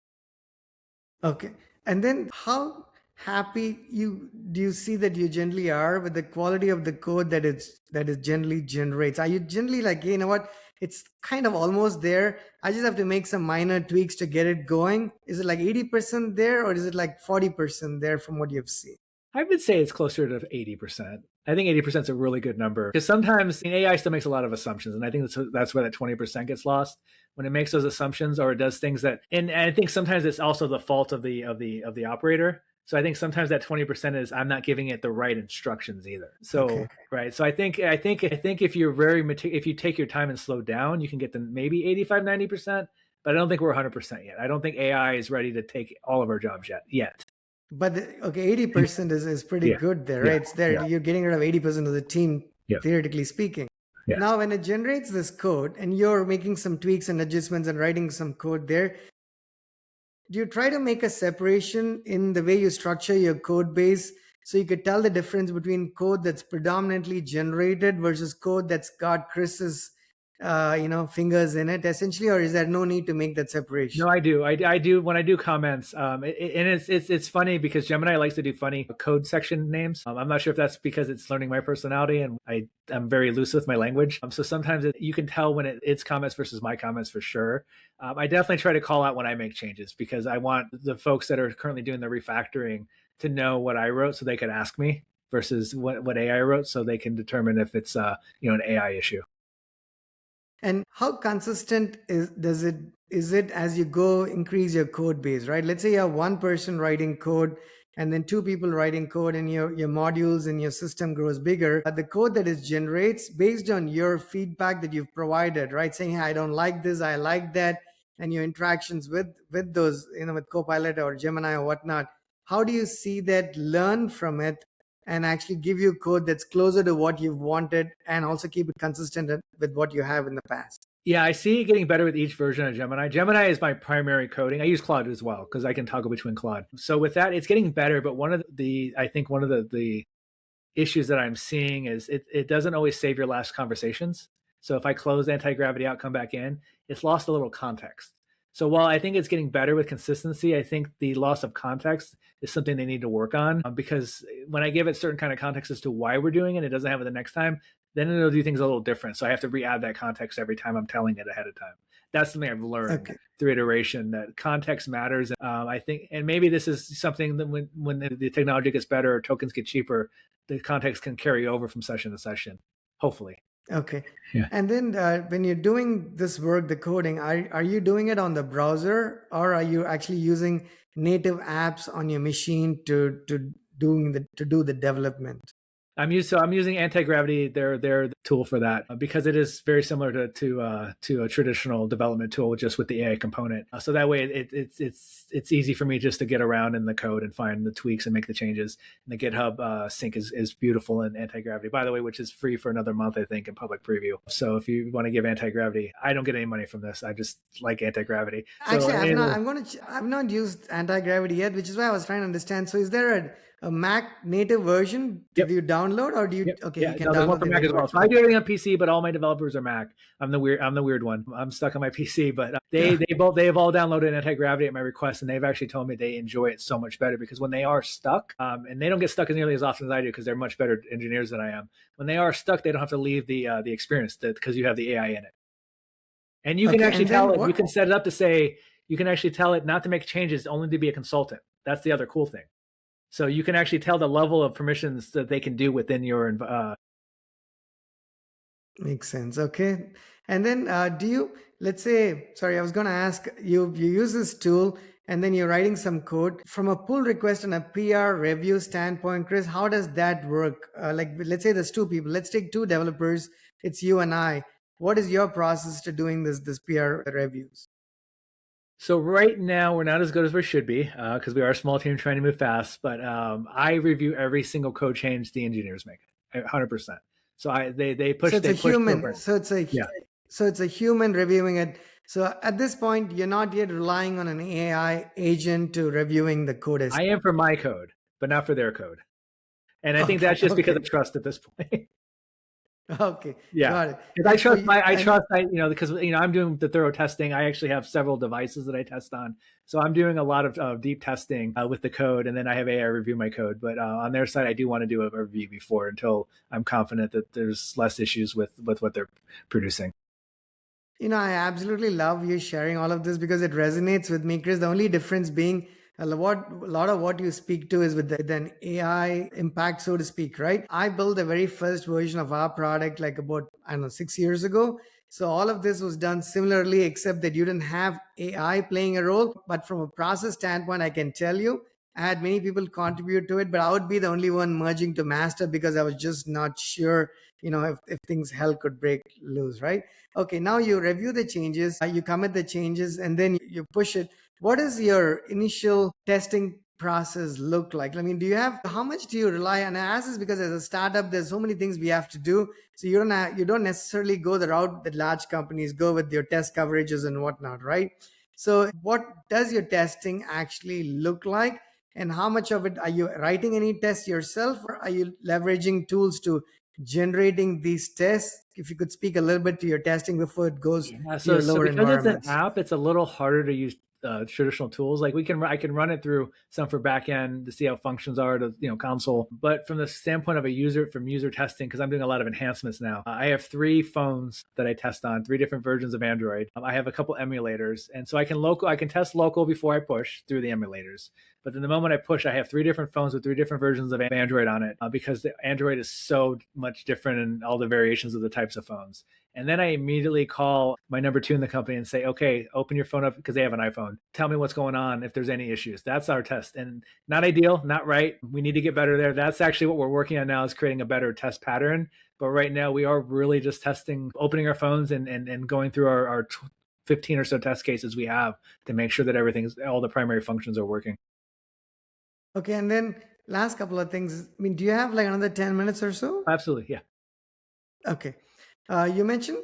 Okay. And then how happy you do you see that you generally are with the quality of the code that it generally generates? Are you generally like, you know what, it's kind of almost there. I just have to make some minor tweaks to get it going. Is it like 80% there or is it like 40% there from what you've seen? I would say it's closer to 80%. I think 80% is a really good number because sometimes AI still makes a lot of assumptions. And I think that's where that 20% gets lost when it makes those assumptions or it does things and I think sometimes it's also the fault of the operator. So I think sometimes that 20% is I'm not giving it the right instructions either. Okay. So, right. So I think if you're if you take your time and slow down, you can get to maybe 85, 90%, but I don't think we're 100% yet. I don't think AI is ready to take all of our jobs yet. But okay, 80% is pretty Yeah. good there, Yeah. right? It's there. Yeah. You're getting rid of 80% of the team, Yeah. theoretically speaking. Yes. Now, when it generates this code and you're making some tweaks and adjustments and writing some code there, do you try to make a separation in the way you structure your code base so you could tell the difference between code that's predominantly generated versus code that's got Chris's fingers in it essentially, or is there no need to make that separation? No, I do. I do when I do comments. And it's funny because Gemini likes to do funny code section names. I'm not sure if that's because it's learning my personality and I'm very loose with my language. So sometimes you can tell when it's comments versus my comments for sure. I definitely try to call out when I make changes because I want the folks that are currently doing the refactoring to know what I wrote so they could ask me versus what AI wrote so they can determine if it's an AI issue. And how consistent is it as you go increase your code base, right? Let's say you have one person writing code and then two people writing code and your modules and your system grows bigger. But the code that it generates based on your feedback that you've provided, right? Saying, hey, I don't like this, I like that, and your interactions with those, with Copilot or Gemini or whatnot. How do you see that learn from it and actually give you code that's closer to what you've wanted and also keep it consistent with what you have in the past? Yeah, I see it getting better with each version of Gemini. Gemini is my primary coding. I use Claude as well because I can toggle between Claude. So with that, it's getting better. But I think one of the issues that I'm seeing is it doesn't always save your last conversations. So if I close anti-gravity out, come back in, it's lost a little context. So while I think it's getting better with consistency, I think the loss of context is something they need to work on because when I give it certain kind of context as to why we're doing it, it doesn't have it the next time, then it'll do things a little different. So I have to re-add that context every time I'm telling it ahead of time. That's something I've learned Okay. through iteration that context matters. I think, and maybe this is something that when the technology gets better or tokens get cheaper, the context can carry over from session to session, hopefully. Okay. Yeah. And then when you're doing this work, the coding, are you doing it on the browser or are you actually using native apps on your machine to do the development? I'm using anti-gravity, their tool for that, because it is very similar to a traditional development tool, just with the AI component. So that way it's easy for me just to get around in the code and find the tweaks and make the changes. And the GitHub sync is beautiful in anti-gravity, by the way, which is free for another month, I think, in public preview. So if you want to give anti-gravity, I don't get any money from this. I just like anti-gravity. So Actually, anyway, I've not used anti-gravity yet, which is why I was trying to understand. So is there a Mac native version yep. that you download, or do you, Yep. okay, Yeah. you can No, there's one download for the Mac native as well. version. So I do everything on PC, but all my developers are Mac. I'm the weird one. I'm stuck on my PC, but they have all downloaded Anti Gravity at my request, and they've actually told me they enjoy it so much better because when they are stuck, and they don't get stuck as nearly as often as I do because they're much better engineers than I am. When they are stuck, they don't have to leave the experience because you have the AI in it, and you can Okay, actually and tell then it. You what? can set it up to say you can actually tell it not to make changes, only to be a consultant. That's the other cool thing. So you can actually tell the level of permissions that they can do within your Makes sense. Okay. And then do you, let's say, sorry, I was going to ask you, you use this tool and then you're writing some code from a pull request and a PR review standpoint, Chris, how does that work? Like, let's say there's two people, let's take two developers. It's you and I. What is your process to doing this PR reviews? So right now we're not as good as we should be because we are a small team trying to move fast. But I review every single code change the engineers make, 100%. So So it's a they push to a human. print. Yeah, So it's a human reviewing it. So at this point, you're not yet relying on an AI agent to reviewing the code. I am for my code, but not for their code. And I think Okay, that's just because okay, of trust at this point. okay, Yeah, got it. because And for you, I and trust because I'm doing the thorough testing. I actually have several devices that I test on, so I'm doing a lot of deep testing with the code, and then I have AI review my code. But on their side, I do want to do a review before until I'm confident that there's less issues with what they're producing. I absolutely love you sharing all of this because it resonates with me, Chris. The only difference being a lot of what you speak to is with an AI impact, so to speak, right? I built the very first version of our product like about, I don't know, 6 years ago. So all of this was done similarly, except that you didn't have AI playing a role. But from a process standpoint, I can tell you, I had many people contribute to it, but I would be the only one merging to master because I was just not sure, if things hell could break loose, right? Okay, now you review the changes, you commit the changes, and then you push it. What does your initial testing process look like? I mean, how much do you rely on? I ask this because as a startup, there's so many things we have to do. So you don't necessarily go the route that large companies go with your test coverages and whatnot, right? So what does your testing actually look like? And how much of it are you writing any tests yourself, or are you leveraging tools to generating these tests? If you could speak a little bit to your testing before it goes Yeah, to your so lower because it's an environments. app, it's a little harder to use traditional tools. Like I can run it through some for backend to see how functions are to console. But from the standpoint of from user testing, because I'm doing a lot of enhancements now, I have 3 phones that I test on, 3 different versions of Android. I have a couple emulators, and so I can test local before I push through the emulators. But then the moment I push, I have 3 different phones with 3 different versions of Android on it because the Android is so much different in all the variations of the types of phones. And then I immediately call my number 2 in the company and say, okay, open your phone up because they have an iPhone. Tell me what's going on if there's any issues. That's our test. And not ideal, not right. We need to get better there. That's actually what we're working on now is creating a better test pattern. But right now we are really just testing, opening our phones and going through our 15 or so test cases we have to make sure that all the primary functions are working. Okay, and then last couple of things. I mean, do you have like another 10 minutes or so? Absolutely. Yeah. Okay. You mentioned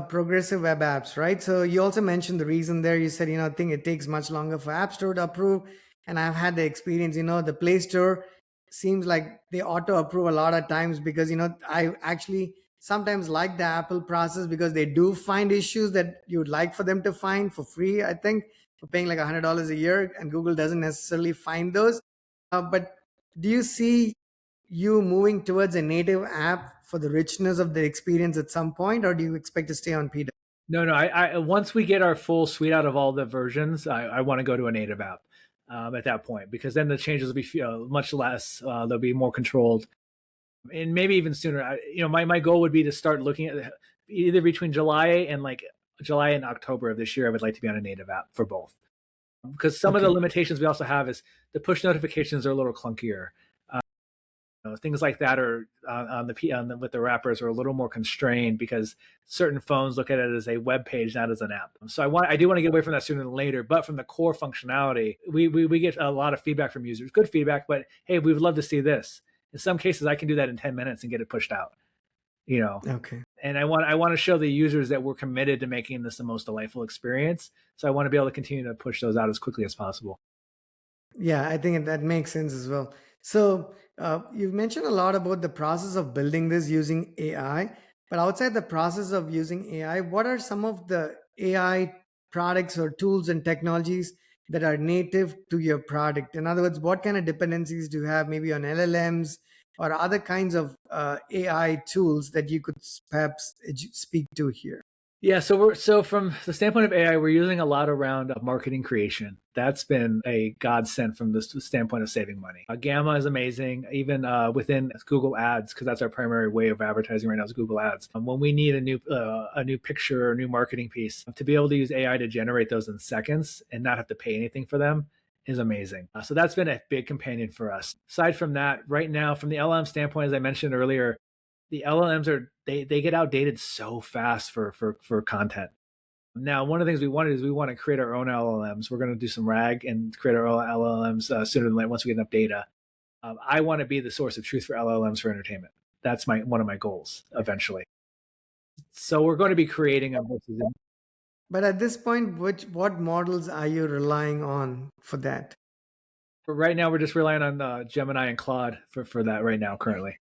progressive web apps, right? So you also mentioned the reason there. You said, I think it takes much longer for App Store to approve. And I've had the experience, the Play Store seems like they auto approve a lot of times because, I actually sometimes like the Apple process because they do find issues that you would like for them to find for free, I think, for paying like $100 a year. And Google doesn't necessarily find those. But do you see you moving towards a native app for the richness of the experience at some point, or do you expect to stay on PW? No. I once we get our full suite out of all the versions, I want to go to a native app at that point because then the changes will be much less. They'll be more controlled, and maybe even sooner. My goal would be to start looking at either between July and October of this year. I would like to be on a native app for both. because some of the Okay. limitations we also have is the push notifications are a little clunkier. Things like that are with the wrappers are a little more constrained because certain phones look at it as a web page, not as an app. So I do want to get away from that sooner than later. But from the core functionality, we get a lot of feedback from users, good feedback. But hey, we would love to see this. In some cases, I can do that in 10 minutes and get it pushed out. You know, Okay. and I want to show the users that we're committed to making this the most delightful experience. So I want to be able to continue to push those out as quickly as possible. Yeah, I think that makes sense as well. So, you've mentioned a lot about the process of building this using AI, but outside the process of using AI, what are some of the AI products or tools and technologies that are native to your product? In other words, what kind of dependencies do you have maybe on LLMs or other kinds of AI tools that you could perhaps speak to here? Yeah, so from the standpoint of AI, we're using a lot around marketing creation. That's been a godsend from the standpoint of saving money. Gamma is amazing, even within Google Ads, because that's our primary way of advertising right now is Google Ads. When we need a new picture or a new marketing piece, to be able to use AI to generate those in seconds and not have to pay anything for them is amazing. So that's been a big companion for us. Aside from that, right now, from the LM standpoint, as I mentioned earlier, the LLMs are they get outdated so fast for content. Now, one of the things we wanted is we want to create our own LLMs. We're going to do some RAG and create our own LLMs sooner than later once we get enough data. I want to be the source of truth for LLMs for entertainment. That's one of my goals eventually. So we're going to be creating a. But at this point, what models are you relying on for that? Right now, we're just relying on Gemini and Claude for that right now currently.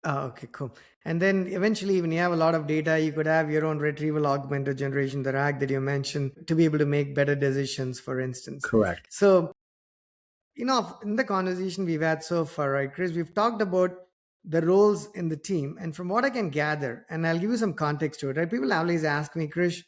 Oh, okay, cool. And then eventually, when you have a lot of data, you could have your own retrieval augmented generation, the RAG that you mentioned, to be able to make better decisions, for instance. Correct. So, in the conversation we've had so far, right, Chris, we've talked about the roles in the team. And from what I can gather, and I'll give you some context to it, right? People always ask me, Chris,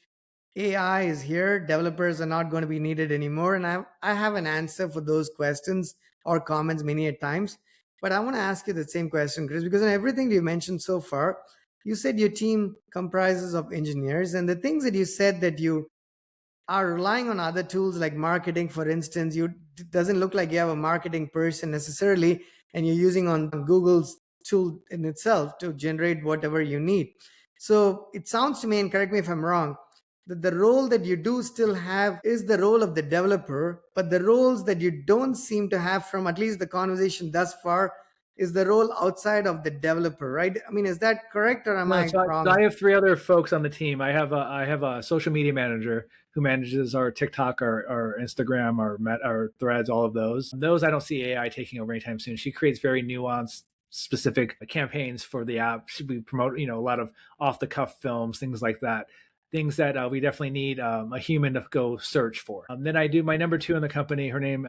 AI is here, developers are not going to be needed anymore. And I have an answer for those questions or comments many a times. But I want to ask you the same question, Chris, because in everything you mentioned so far, you said your team comprises of engineers, and the things that you said that you are relying on other tools like marketing, for instance, you it doesn't look like you have a marketing person necessarily, and you're using on Google's tool in itself to generate whatever you need. So it sounds to me, and correct me if I'm wrong, that the role that you do still have is the role of the developer, but the roles that you don't seem to have from at least the conversation thus far is the role outside of the developer, right? I mean, is that correct or am No, I so I wrong? have three other folks on the team. I have a social media manager who manages our TikTok, our Instagram, our Threads, all of those. Those I don't see AI taking over anytime soon. She creates very nuanced, specific campaigns for the app. We promote, a lot of off the cuff films, things like that. Things that we definitely need a human to go search for. Then I do my number two in the company. Her name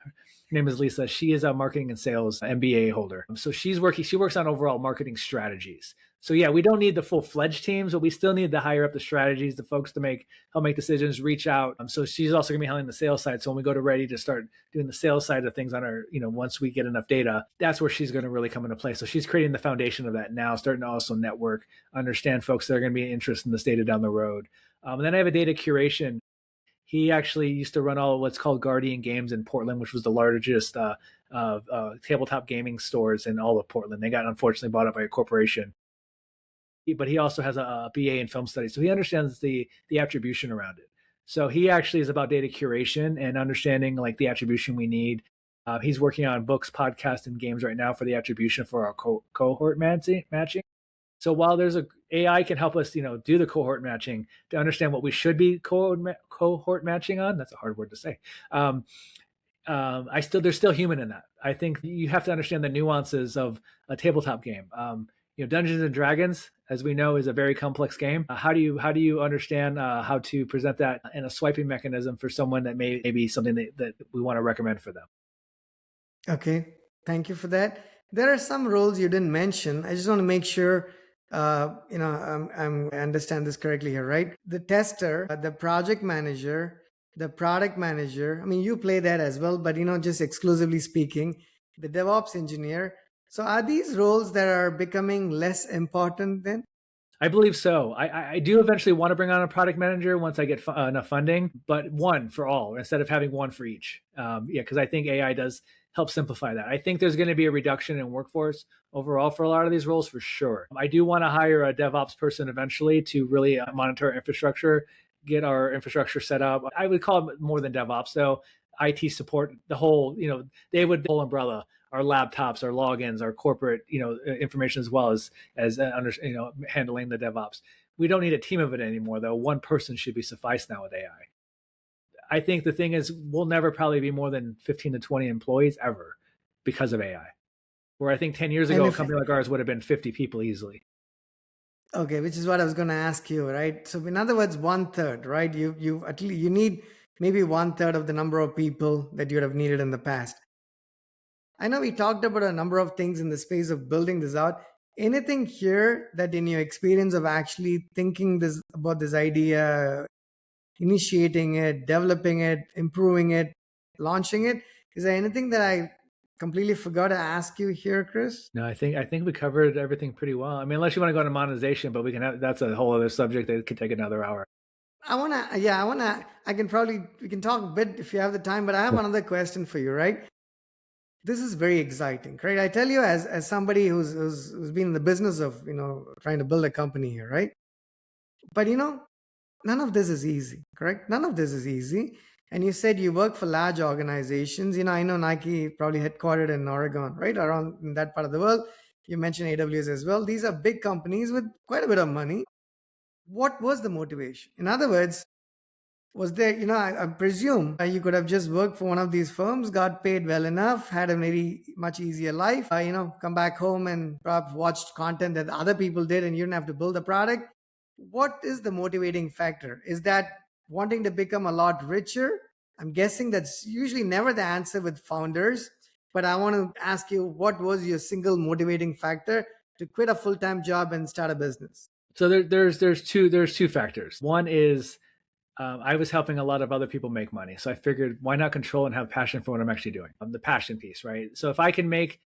is Lisa. She is a marketing and sales MBA holder. So she's working. She works on overall marketing strategies. So yeah, we don't need the full fledged teams, but we still need the higher up the strategies, the folks to help make decisions, reach out. So she's also going to be handling the sales side. So when we go to ready to start doing the sales side of things on our, once we get enough data, that's where she's going to really come into play. So she's creating the foundation of that now, starting to also network, understand folks that are going to be interested in this data down the road. And then I have a data curation. He actually used to run all what's called Guardian Games in Portland, which was the largest tabletop gaming stores in all of Portland. They got unfortunately bought up by a corporation. But he also has a BA in film studies, so he understands the attribution around it. So he actually is about data curation and understanding like the attribution we need. He's working on books, podcasts, and games right now for the attribution for our cohort matching. So while there's a AI can help us, do the cohort matching to understand what we should be cohort matching on. That's a hard word to say. There's still human in that. I think you have to understand the nuances of a tabletop game. Dungeons and Dragons, as we know, is a very complex game. How do you understand how to present that in a swiping mechanism for someone that may be something that we want to recommend for them? Okay, thank you for that. There are some roles you didn't mention. I just want to make sure, I understand this correctly here, right? The tester, the project manager, the product manager. I mean, you play that as well, but just exclusively speaking, the DevOps engineer. So are these roles that are becoming less important then? I believe so. I do eventually want to bring on a product manager once I get enough funding, but one for all instead of having one for each. Yeah, because I think AI does help simplify that. I think there's going to be a reduction in workforce overall for a lot of these roles for sure. I do want to hire a DevOps person eventually to really monitor our infrastructure, get our infrastructure set up. I would call it more than DevOps though. IT support, the whole, they would the whole umbrella, our laptops, our logins, our corporate, information as well as handling the DevOps. We don't need a team of it anymore, though. One person should be suffice now with AI. I think the thing is, we'll never probably be more than 15 to 20 employees ever because of AI. Where I think 10 years And ago, a if company like ours would have been 50 people easily. okay, which is what I was going to ask you, right? So in other words, one third, right? You at least you need maybe one third of the number of people that you would have needed in the past. I know we talked about a number of things in the space of building this out. Anything here that in your experience of actually thinking this about this idea, initiating it, developing it, improving it, launching it, is there anything that I completely forgot to ask you here, Chris? No, I think we covered everything pretty well. I mean, unless you want to go into monetization, but we can have that's a whole other subject that could take another hour. I can probably, we can talk a bit if you have the time, but I have another question for you, right? This is very exciting, right? I tell you, as somebody who's been in the business of, trying to build a company here, right? But, none of this is easy, correct? None of this is easy. And you said you work for large organizations. I know Nike probably headquartered in Oregon, right? Around in that part of the world. You mentioned AWS as well. These are big companies with quite a bit of money. What was the motivation? In other words, was there, I presume you could have just worked for one of these firms, got paid well enough, had a very much easier life, come back home and perhaps watched content that other people did and you didn't have to build a product. What is the motivating factor? Is that wanting to become a lot richer? I'm guessing that's usually never the answer with founders, but I want to ask you, what was your single motivating factor to quit a full-time job and start a business? So there's two factors. One is I was helping a lot of other people make money. So I figured, why not control and have passion for what I'm actually doing? The passion piece, right? So if I can make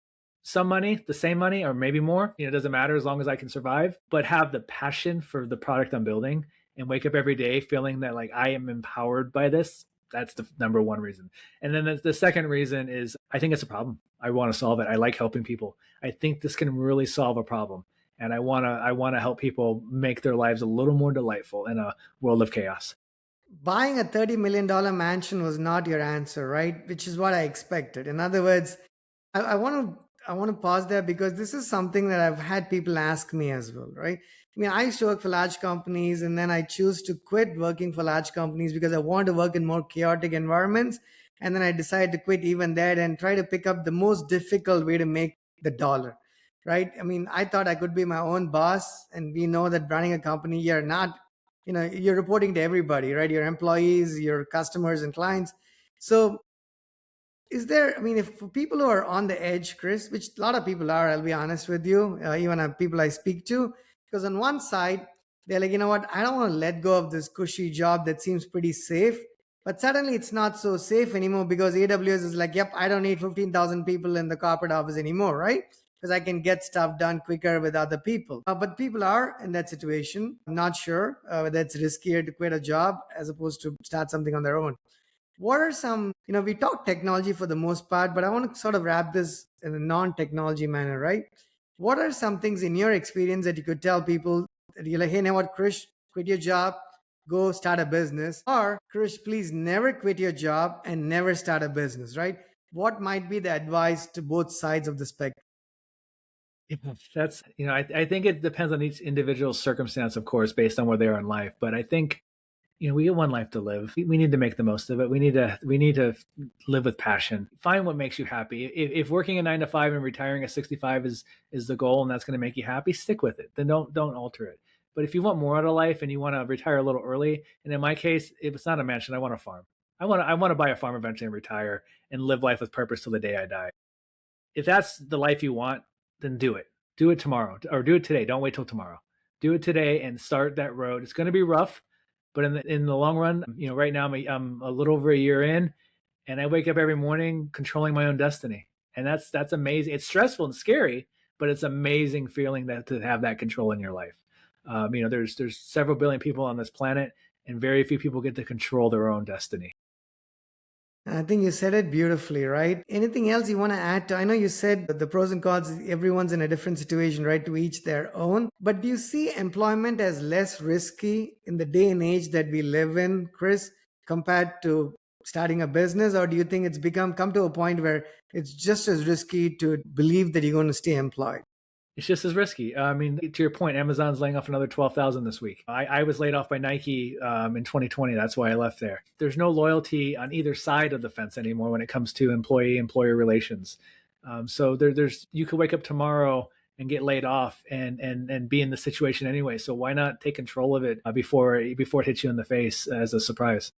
some money, the same money, or maybe more, it doesn't matter as long as I can survive, but have the passion for the product I'm building and wake up every day feeling that like I am empowered by this. That's the number one reason. And then the second reason is I think it's a problem. I want to solve it. I like helping people. I think this can really solve a problem. And I want to help people make their lives a little more delightful in a world of chaos. Buying a $30 million mansion was not your answer, right? Which is what I expected. In other words, I want to pause there because this is something that I've had people ask me as well, right? I mean, I used to work for large companies and then I choose to quit working for large companies because I want to work in more chaotic environments. And then I decided to quit even that and try to pick up the most difficult way to make the dollar, right? I mean, I thought I could be my own boss. And we know that running a company, you're not, you're reporting to everybody, right? Your employees, your customers and clients. So is there, I mean, if for people who are on the edge, Chris, which a lot of people are, I'll be honest with you, even people I speak to, because on one side they're like, you know what, I don't want to let go of this cushy job that seems pretty safe, but suddenly it's not so safe anymore because AWS is like, yep, I don't need 15,000 people in the corporate office anymore, right? Because I can get stuff done quicker with other people. But people are in that situation. I'm not sure whether it's riskier to quit a job as opposed to start something on their own. What are some, we talk technology for the most part, but I want to sort of wrap this in a non-technology manner, right? What are some things in your experience that you could tell people that you're like, hey, you know what, Krish, quit your job, go start a business? Or, Krish, please never quit your job and never start a business, right? What might be the advice to both sides of the spectrum? Yeah, I think it depends on each individual circumstance, of course, based on where they are in life. But I think, we get one life to live. We need to make the most of it. We need to live with passion. Find what makes you happy. If working a 9 to 5 and retiring at 65 is the goal and that's going to make you happy, stick with it. Then don't alter it. But if you want more out of life and you want to retire a little early, and in my case, if it's not a mansion, I want a farm. I want to buy a farm eventually and retire and live life with purpose till the day I die. If that's the life you want, then do it. Do it tomorrow or do it today. Don't wait till tomorrow. Do it today and start that road. It's going to be rough, but in the long run, right now I'm a little over a year in, and I wake up every morning controlling my own destiny, and that's amazing. It's stressful and scary, but it's amazing feeling that to have that control in your life. There's several billion people on this planet, and very few people get to control their own destiny. I think you said it beautifully, right? Anything else you want to add to? I know you said that the pros and cons, everyone's in a different situation, right? To each their own. But do you see employment as less risky in the day and age that we live in, Chris, compared to starting a business? Or do you think it's come to a point where it's just as risky to believe that you're going to stay employed? It's just as risky. I mean, to your point, Amazon's laying off another 12,000 this week. I was laid off by Nike in 2020. That's why I left there. There's no loyalty on either side of the fence anymore when it comes to employee-employer relations. So there's you could wake up tomorrow and get laid off and be in the situation anyway. So why not take control of it before it hits you in the face as a surprise?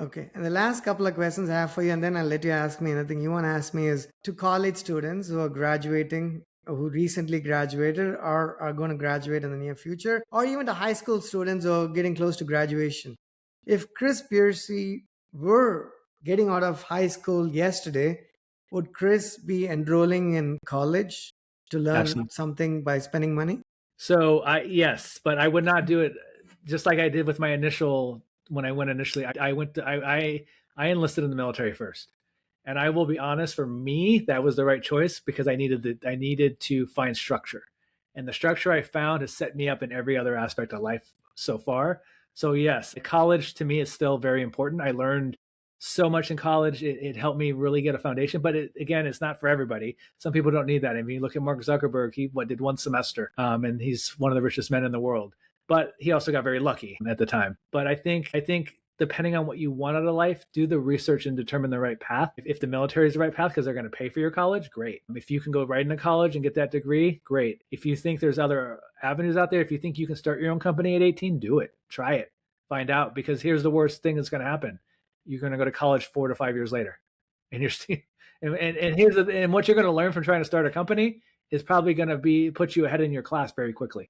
Okay. And the last couple of questions I have for you, and then I'll let you ask me anything you want to ask me, is to college students who are graduating, or who recently graduated or are going to graduate in the near future, or even to high school students who are getting close to graduation. If Chris Pearcey were getting out of high school yesterday, would Chris be enrolling in college to learn Absolutely. something by spending money? So yes, but I would not do it just like I did with my initial when I went initially. I enlisted in the military first. And I will be honest, for me, that was the right choice because I needed to find structure. And the structure I found has set me up in every other aspect of life so far. So yes, college to me is still very important. I learned so much in college. It helped me really get a foundation, but again, it's not for everybody. Some people don't need that. I mean, look at Mark Zuckerberg. He did one semester, and he's one of the richest men in the world. But he also got very lucky at the time. But I think depending on what you want out of life, do the research and determine the right path. If the military is the right path because they're going to pay for your college, great. If you can go right into college and get that degree, great. If you think there's other avenues out there, if you think you can start your own company at 18, do it. Try it. Find out, because here's the worst thing that's going to happen. You're going to go to college 4 to 5 years later. And you're still, and what you're going to learn from trying to start a company is probably going to be put you ahead in your class very quickly.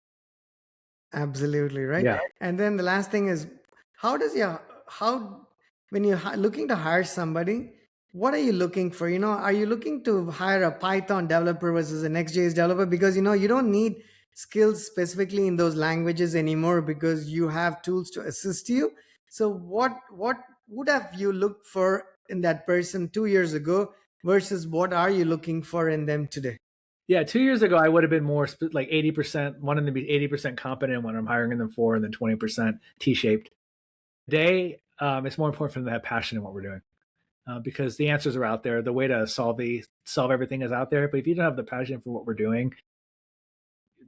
Absolutely, right? Yeah. And then the last thing is, how does your how when you're looking to hire somebody, what are you looking for? Are you looking to hire a Python developer versus a Next.js developer? Because you don't need skills specifically in those languages anymore because you have tools to assist you. So what would have you looked for in that person 2 years ago versus what are you looking for in them today? Yeah, 2 years ago, I would have been more like 80%, wanting to be 80% competent when I'm hiring them for, and then 20% T-shaped. Today, it's more important for them to have passion in what we're doing, because the answers are out there. The way to solve everything is out there. But if you don't have the passion for what we're doing,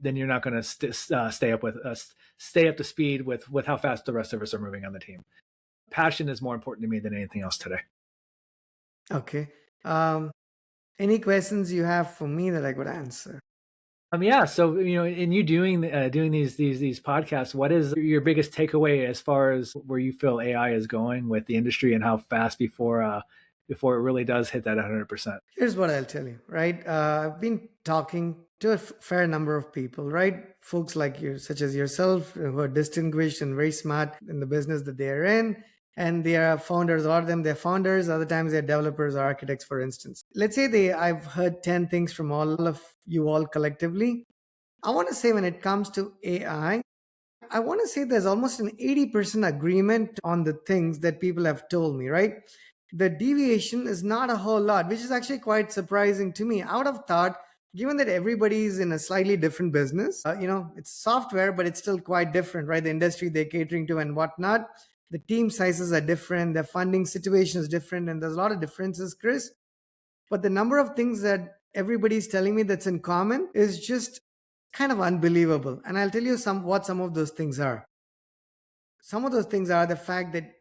then you're not going to stay up to speed with how fast the rest of us are moving on the team. Passion is more important to me than anything else today. Okay. Any questions you have for me that I could answer? Yeah. So in you doing these podcasts, what is your biggest takeaway as far as where you feel AI is going with the industry and how fast before it really does hit that 100%? Here's what I'll tell you, right? I've been talking to a fair number of people, right? Folks like you, such as yourself, who are distinguished and very smart in the business that they're in. And they are founders. A lot of them, they're founders. Other times they're developers or architects, for instance. Let's say I've heard 10 things from all of you all collectively. I want to say when it comes to AI, I want to say there's almost an 80% agreement on the things that people have told me, right? The deviation is not a whole lot, which is actually quite surprising to me. I would have thought, given that everybody's in a slightly different business, it's software, but it's still quite different, right? The industry they're catering to and whatnot. The team sizes are different, the funding situation is different, and there's a lot of differences, Chris. But the number of things that everybody's telling me that's in common is just kind of unbelievable. And I'll tell you what some of those things are. Some of those things are the fact that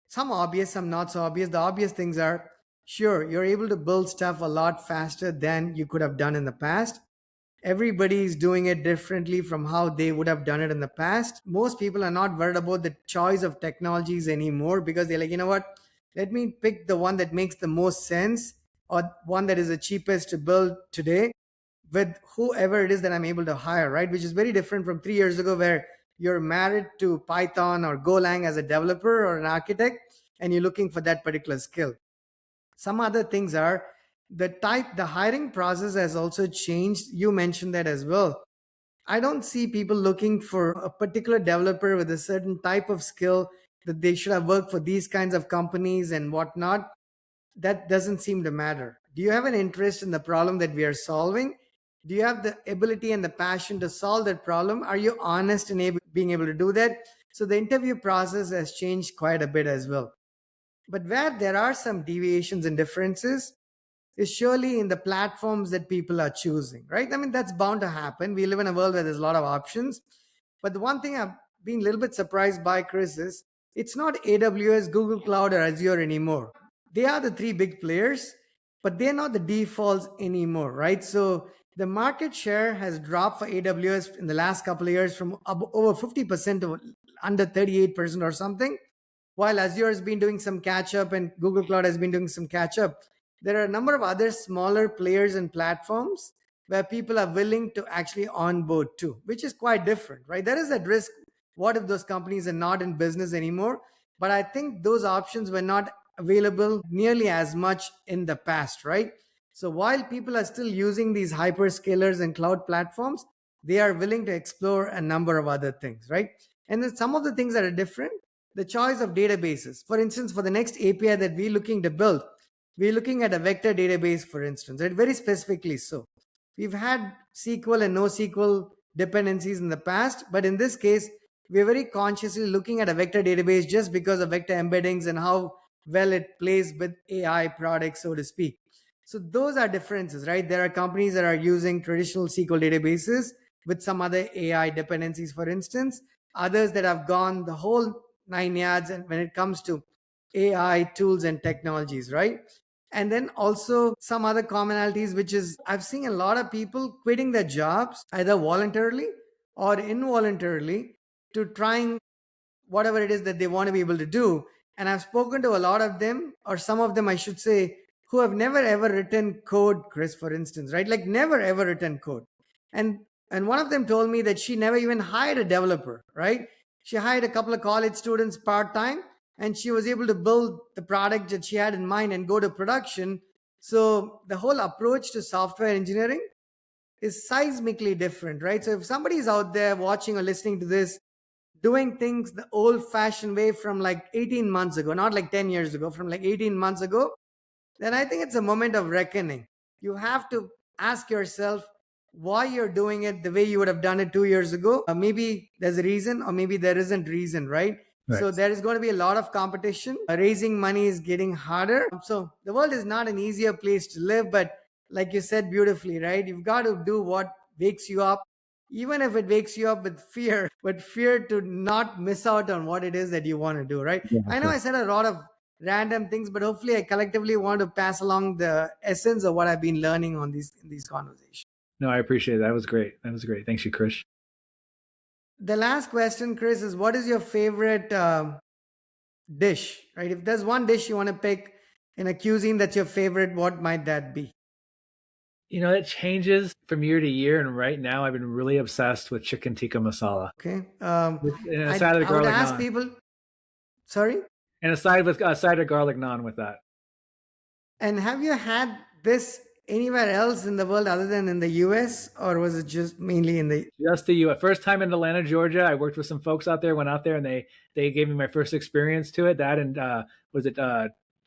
some obvious, some not so obvious. The obvious things are, sure, you're able to build stuff a lot faster than you could have done in the past. Everybody's doing it differently from how they would have done it in the past. Most people are not worried about the choice of technologies anymore because they're like, you know what? Let me pick the one that makes the most sense or one that is the cheapest to build today with whoever it is that I'm able to hire, right? Which is very different from 3 years ago where you're married to Python or Golang as a developer or an architect and you're looking for that particular skill. Some other things are the hiring process has also changed. You mentioned that as well. I don't see people looking for a particular developer with a certain type of skill that they should have worked for these kinds of companies and whatnot. That doesn't seem to matter. Do you have an interest in the problem that we are solving? Do you have the ability and the passion to solve that problem? Are you honest in being able to do that? So the interview process has changed quite a bit as well. But where there are some deviations and differences is surely in the platforms that people are choosing, right? I mean, that's bound to happen. We live in a world where there's a lot of options. But the one thing I've been a little bit surprised by, Chris, is it's not AWS, Google Cloud, or Azure anymore. They are the three big players, but they're not the defaults anymore, right? So the market share has dropped for AWS in the last couple of years from over 50% to under 38% or something, while Azure has been doing some catch up and Google Cloud has been doing some catch up. There are a number of other smaller players and platforms where people are willing to actually onboard too, which is quite different, right? There is that risk. What if those companies are not in business anymore? But I think those options were not available nearly as much in the past, right? So while people are still using these hyperscalers and cloud platforms, they are willing to explore a number of other things, right? And then some of the things that are different, the choice of databases. For instance, for the next API that we're looking to build, we're looking at a vector database, for instance, right? Very specifically so. We've had SQL and NoSQL dependencies in the past, but in this case, we're very consciously looking at a vector database just because of vector embeddings and how well it plays with AI products, so to speak. So those are differences, right? There are companies that are using traditional SQL databases with some other AI dependencies, for instance, others that have gone the whole 9 yards and when it comes to AI tools and technologies, right? And then also some other commonalities, which is I've seen a lot of people quitting their jobs either voluntarily or involuntarily to trying whatever it is that they want to be able to do. And I've spoken to a lot of them, or some of them, I should say, who have never ever written code, Chris, for instance, right? Like never ever written code. And and one of them told me that she never even hired a developer, right? She hired a couple of college students part time, and she was able to build the product that she had in mind and go to production. So the whole approach to software engineering is seismically different, right? So if somebody's out there watching or listening to this doing things the old fashioned way from like 18 months ago, not like 10 years ago, from like 18 months ago, then I think it's a moment of reckoning. You have to ask yourself why you're doing it the way you would have done it 2 years ago. Maybe there's a reason, or maybe there isn't reason, right? Right. So there is going to be a lot of competition. Raising money is getting harder. So the world is not an easier place to live, but like you said beautifully, right? You've got to do what wakes you up, even if it wakes you up with fear, but fear to not miss out on what it is that you want to do, right? Yeah, I know sure. I said a lot of random things, but hopefully I collectively want to pass along the essence of what I've been learning on these in these conversations. No, I appreciate it. That was great. That was great. Thanks you, Krish. The last question, Chris, is what is your favorite dish, right? If there's one dish you want to pick in a cuisine that's your favorite, what might that be? It changes from year to year, and right now I've been really obsessed with chicken tikka masala. Okay. And a side of the I would garlic ask naan. people, sorry? And a side of garlic naan with that. And have you had this anywhere else in the world other than in the US, or was it just mainly in the Just the U.S. First time in Atlanta, Georgia. I worked with some folks out there. Went out there and they gave me my first experience to it. That and was it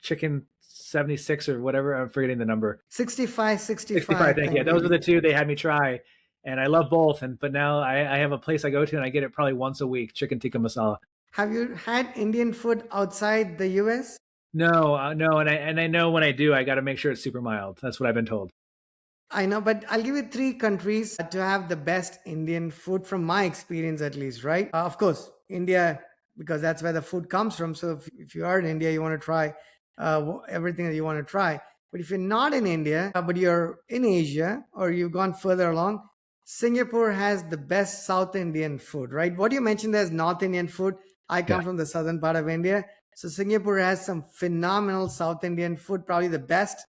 chicken 76 or whatever? I'm forgetting the number. 65, 65, 65, I I think. think Yeah, those were maybe. the two they had me try, and I love both. But now I have a place I go to and I get it probably once a week. Chicken tikka masala. Have you had Indian food outside the US? No, no, and I know when I do, I got to make sure it's super mild. That's what I've been told. I know, but I'll give you three countries to have the best Indian food from my experience, at least, right? Of course, India, because that's where the food comes from. So if you are in India, you want to try everything that you want to try. But if you're not in India, but you're in Asia or you've gone further along, Singapore has the best South Indian food, right? What you mentioned as North Indian food, I Yeah, come from the southern part of India. So Singapore has some phenomenal South Indian food, probably the best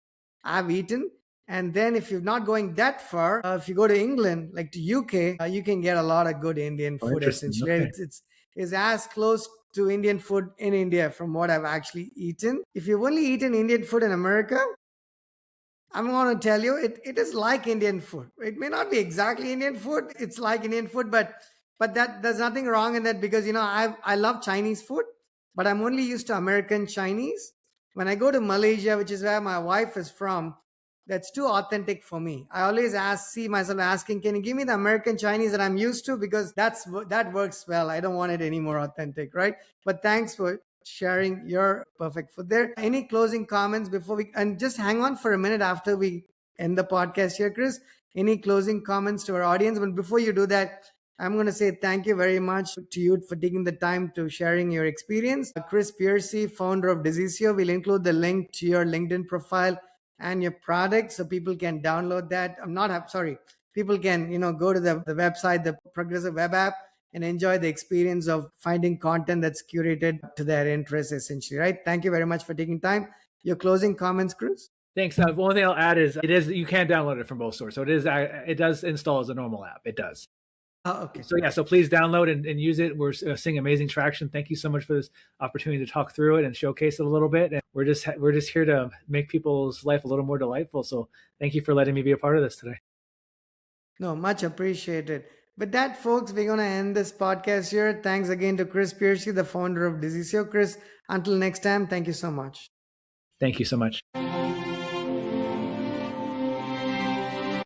I've eaten. And then if you're not going that far, if you go to England, like to UK, you can get a lot of good Indian oh, food interesting. essentially. Okay. It's as close to Indian food in India from what I've actually eaten. If you've only eaten Indian food in America, I'm going to tell you, it is like Indian food. It may not be exactly Indian food. It's like Indian food, but that there's nothing wrong in that because I love Chinese food, but I'm only used to American Chinese. When I go to Malaysia, which is where my wife is from, that's too authentic for me. I always see myself asking, can you give me the American Chinese that I'm used to? Because that works well. I don't want it any more authentic, right? But thanks for sharing your perfect food there. Any closing comments before and just hang on for a minute after we end the podcast here, Chris? Any closing comments to our audience? But before you do that, I'm going to say thank you very much to you for taking the time to sharing your experience. Chris Pearcey, founder of Decisio, will include the link to your LinkedIn profile and your product so people can download that. I'm not sorry. People can, go to the website, the Progressive Web app, and enjoy the experience of finding content that's curated to their interests, essentially, right? Thank you very much for taking time. Your closing comments, Chris? Thanks. One thing I'll add is you can download it from both stores, so it does install as a normal app. It does. Oh, okay. So yeah, so please download and use it. We're seeing amazing traction. Thank you so much for this opportunity to talk through it and showcase it a little bit. And we're just here to make people's life a little more delightful. So thank you for letting me be a part of this today. No, much appreciated. With that, folks, we're going to end this podcast here. Thanks again to Chris Pearcey, the founder of Decisio. Chris, until next time, thank you so much. Thank you so much.